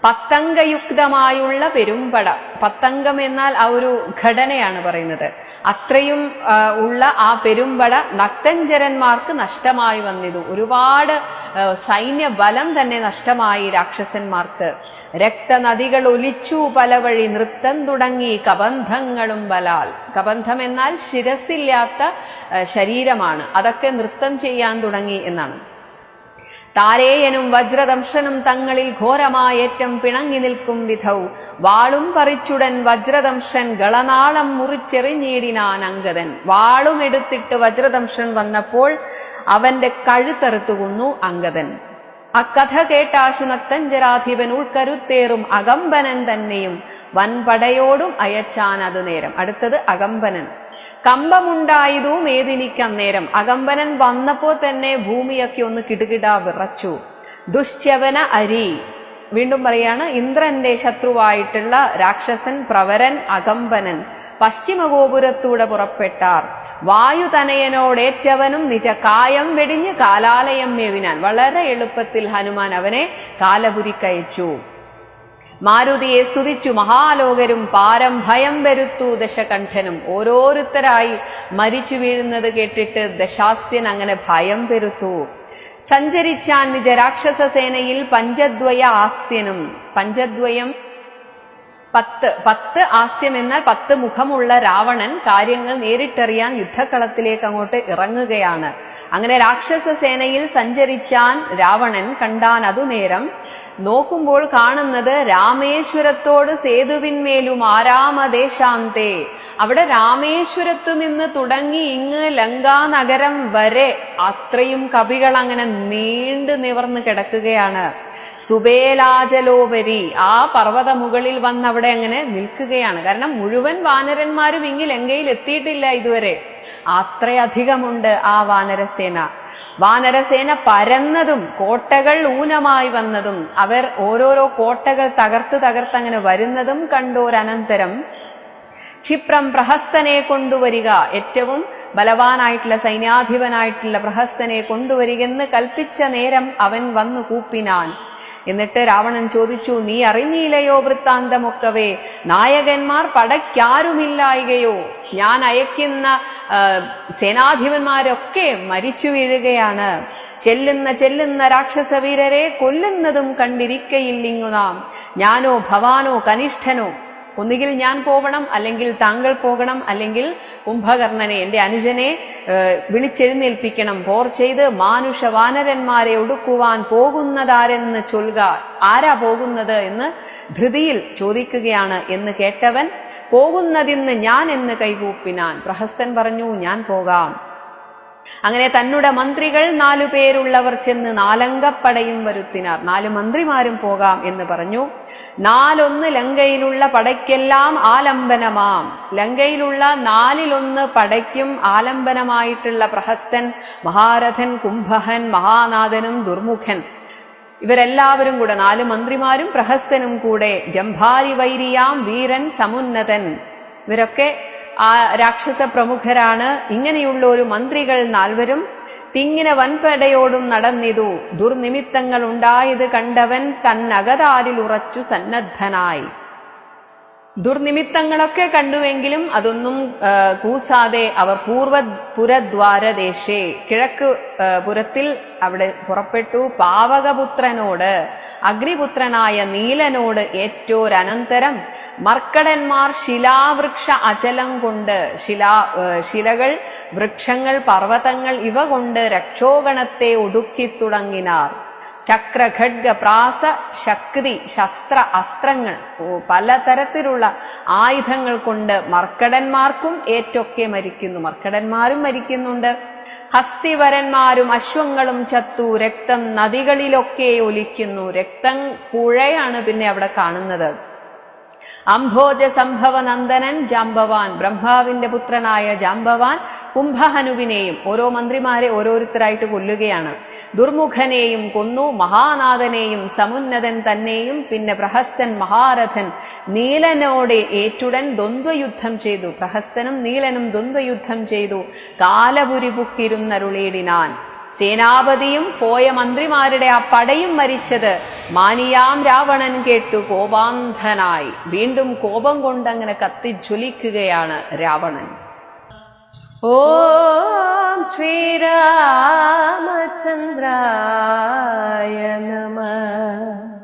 പത്തംഗയുക്തമായുള്ള പെരുമ്പട, പത്തംഗം എന്നാൽ ആ ഒരു ഘടനയാണ് പറയുന്നത്. അത്രയും ഉള്ള ആ പെരുമ്പട നക്തഞ്ചരന്മാർക്ക് നഷ്ടമായി വന്നിതു. ഒരുപാട് സൈന്യബലം തന്നെ നഷ്ടമായി രാക്ഷസന്മാർക്ക്. രക്തനദികൾ ഒലിച്ചു പല വഴി നൃത്തം തുടങ്ങി കബന്ധങ്ങളും ബലാൽ. കബന്ധം എന്നാൽ ശിരസില്ലാത്ത ശരീരമാണ്, അതൊക്കെ നൃത്തം ചെയ്യാൻ തുടങ്ങി എന്നാണ്. താരേയനും വജ്രദംശനും തങ്ങളിൽ ഘോരമായേറ്റം പിണങ്ങി നിൽക്കും വിധൗ വാളും പറിച്ചുടൻ വജ്രദംശൻ ഗളനാളം മുറിച്ചെറിഞ്ഞിടിനാൻ അംഗദൻ. വാളും എടുത്തിട്ട് വജ്രദംശൻ വന്നപ്പോൾ അവന്റെ കഴുത്തറുത്തു കൊന്നു അംഗദൻ. അക്കഥ കേട്ടാശു നക്തഞ്ചരാധിപൻ ഉൾക്കരുത്തേറും അകമ്പനൻ തന്നെയും വൻപടയോടും അയച്ചാൻ അത് നേരം. അടുത്തത് അകമ്പനൻ. കമ്പമുണ്ടായതു മേദിനിക്കന്നേരം. അകമ്പനൻ വന്നപ്പോ തന്നെ ഭൂമിയൊക്കെ ഒന്ന് കിടുകിടാ വിറച്ചു. ദുശ്ചവന അരി, വീണ്ടും പറയാണ്, ഇന്ദ്രന്റെ ശത്രുവായിട്ടുള്ള രാക്ഷസൻ പ്രവരൻ അകമ്പനൻ പശ്ചിമഗോപുരത്തൂടെ പുറപ്പെട്ടാർ. വായുതനയനോടേറ്റവനും നിജ കായം വെടിഞ്ഞ് കാലാലയം മേവിനാൻ. വളരെ എളുപ്പത്തിൽ ഹനുമാൻ അവനെ കാലപുരിക്കയച്ചു. മാരുതിയെ സ്തുതിച്ചു മഹാലോകരും പാരം ഭയം വരുത്തു ദശകണ്ഠനും. ഓരോരുത്തരായി മരിച്ചു വീഴുന്നത് കേട്ടിട്ട് ദശാസ്യൻ അങ്ങനെ ഭയം പെരുത്തു. സഞ്ചരിച്ചാൻ നിജ രാക്ഷസ സേനയിൽ പഞ്ചദ്വയ ആസ്യനും. പഞ്ചദ്വയം 10 ആസ്യം എന്നാൽ 10 മുഖമുള്ള രാവണൻ കാര്യങ്ങൾ നേരിട്ടറിയാൻ യുദ്ധക്കളത്തിലേക്ക് അങ്ങോട്ട് ഇറങ്ങുകയാണ്. അങ്ങനെ രാക്ഷസ സേനയിൽ സഞ്ചരിച്ചാൻ രാവണൻ കണ്ടാൻ അതു നേരം. നോക്കുമ്പോൾ കാണുന്നത് രാമേശ്വരത്തോട് സേതുവിന്മേലും ആരാമദേശാന്തേ. അവിടെ രാമേശ്വരത്ത് നിന്ന് തുടങ്ങി ഇങ്ങ് ലങ്കാനഗരം വരെ അത്രയും കവികൾ അങ്ങനെ നീണ്ടു നിവർന്ന് കിടക്കുകയാണ്. സുബേലാജലോപരി, ആ പർവ്വത മുകളിൽ വന്ന് അവിടെ അങ്ങനെ നിൽക്കുകയാണ്. കാരണം മുഴുവൻ വാനരന്മാരും ഇങ്ങ് ലങ്കയിൽ എത്തിയിട്ടില്ല ഇതുവരെ. അത്രയധികമുണ്ട് ആ വാനരസേന. വാനരസേന പരന്നതും കോട്ടകൾ ഊനമായി വന്നതും അവർ ഓരോരോ കോട്ടകൾ തകർത്ത് അങ്ങനെ വരുന്നതും കണ്ടോരനന്തരം ക്ഷിപ്രം പ്രഹസ്തനെ കൊണ്ടുവരിക, ഏറ്റവും ബലവാനായിട്ടുള്ള സൈന്യാധിപനായിട്ടുള്ള പ്രഹസ്തനെ കൊണ്ടുവരികെന്ന് കൽപ്പിച്ച നേരം അവൻ വന്നു കൂപ്പിനാൻ. എന്നിട്ട് രാവണൻ ചോദിച്ചു, നീ അറിഞ്ഞില്ലയോ വൃത്താന്തമൊക്കവേ? നായകന്മാർ പടയ്ക്കാരുമില്ലായികയോ? ഞാൻ അയക്കുന്ന സേനാധിപന്മാരൊക്കെ മരിച്ചു വീഴുകയാണ്. ചെല്ലുന്ന രാക്ഷസവീരരെ കൊല്ലുന്നതും കണ്ടിരിക്കയില്ലിങ്ങു നാം. ഞാനോ ഭവാനോ കനിഷ്ഠനോ, ഒന്നുകിൽ ഞാൻ പോകണം, അല്ലെങ്കിൽ താങ്കൾ പോകണം, അല്ലെങ്കിൽ കുംഭകർണനെ എന്റെ അനുജനെ വിളിച്ചെഴുന്നേൽപ്പിക്കണം. പോർ ചെയ്ത് മാനുഷ വാനരന്മാരെ ഒടുക്കുവാൻ പോകുന്നതാരെന്ന് ചൊൽക. ആരാ പോകുന്നത് എന്ന് ധൃതിയിൽ ചോദിക്കുകയാണ്. എന്ന് കേട്ടവൻ പോകുന്നതിന്ന് ഞാൻ എന്ന് കൈകൂപ്പിനാൻ. പ്രഹസ്തൻ പറഞ്ഞു, ഞാൻ പോകാം. അങ്ങനെ തന്നുടെ മന്ത്രികൾ 4 പേരുള്ളവർ ചെന്ന് 4 അംഗപ്പടയും വരുത്തിനാർ. 4 മന്ത്രിമാരും പോകാം എന്ന് പറഞ്ഞു. 4 ലങ്കയിലുള്ള പടയ്ക്കെല്ലാം ആലംബനമാം. ലങ്കയിലുള്ള 4 പടയ്ക്കും ആലംബനമായിട്ടുള്ള പ്രഹസ്തൻ, മഹാരഥൻ, കുംഭഹൻ, മഹാനാഥനും ദുർമുഖൻ, ഇവരെല്ലാവരും കൂടെ 4 മന്ത്രിമാരും പ്രഹസ്തനും കൂടെ ജംഭാരി വൈരിയാം വീരൻ സമുന്നതൻ. ഇവരൊക്കെ ആ രാക്ഷസ പ്രമുഖരാണ്. ഇങ്ങനെയുള്ള ഒരു മന്ത്രികൾ 4 തിങ്ങിന വൻപടയോടും നടന്നിതു. ദുർനിമിത്തങ്ങൾ ഉണ്ടായത് കണ്ടവൻ തന്നകതാരിൽ ഉറച്ചു സന്നദ്ധനായി. ദുർനിമിത്തങ്ങളൊക്കെ കണ്ടുവെങ്കിലും അതൊന്നും കൂസാതെ അവർ പുരദ്വാരദേശേ കിഴക്ക് പുരത്തിൽ അവിടെ പുറപ്പെട്ടു. പാവകപുത്രനോട് അഗ്നിപുത്രനായ നീലനോട് ഏറ്റോരനന്തരം മർക്കടന്മാർ ശിലാവൃക്ഷ അചലം കൊണ്ട് ശിലകൾ, വൃക്ഷങ്ങൾ, പർവ്വതങ്ങൾ ഇവ കൊണ്ട് രക്ഷോഗണത്തെ ഒടുക്കി തുടങ്ങിനാർ. ചക്ര, ഖഡ്ഗ, പ്രാസ, ശക്തി, ശസ്ത്ര, അസ്ത്രങ്ങൾ പലതരത്തിലുള്ള ആയുധങ്ങൾ കൊണ്ട് മർക്കടന്മാർക്കും ഏറ്റൊക്കെ മരിക്കുന്നു. മർക്കടന്മാരും മരിക്കുന്നുണ്ട്. ഹസ്തിവരന്മാരും അശ്വങ്ങളും ചത്തു. രക്തം നദികളിലൊക്കെ ഒലിക്കുന്നു. രക്തം പുഴയാണ് പിന്നെ അവിടെ കാണുന്നത്. അംഭോജ സംഭവ നന്ദനൻ ജാംബവാൻ, ബ്രഹ്മാവിന്റെ പുത്രനായ ജാംബവാൻ കുംഭഹനുവിനെയും, ഓരോ മന്ത്രിമാരെ ഓരോരുത്തരായിട്ട് കൊല്ലുകയാണ്. ദുർമുഖനെയും കൊന്നു. മഹാനാഥനെയും സമുന്നതൻ തന്നെയും പിന്നെ പ്രഹസ്തൻ മഹാരഥൻ നീലനോടെ ഏറ്റുടൻ ദ്വന്ദ്വയുദ്ധം ചെയ്തു. പ്രഹസ്തനും നീലനും ദ്വന്ദ്വയുദ്ധം ചെയ്തു. കാലപുരി പുക്കിരുന്നരുളേടിനാൻ. സേനാപതിയും പോയ മന്ത്രിമാരുടെ ആ പടയും മരിച്ചത് മാനിയാം രാവണൻ കേട്ടു കോപാന്ധനായി. വീണ്ടും കോപം കൊണ്ടങ്ങനെ കത്തിജ്വലിക്കുകയാണ് രാവണൻ. ഓം ശ്രീരാമചന്ദ്രായ നമഃ.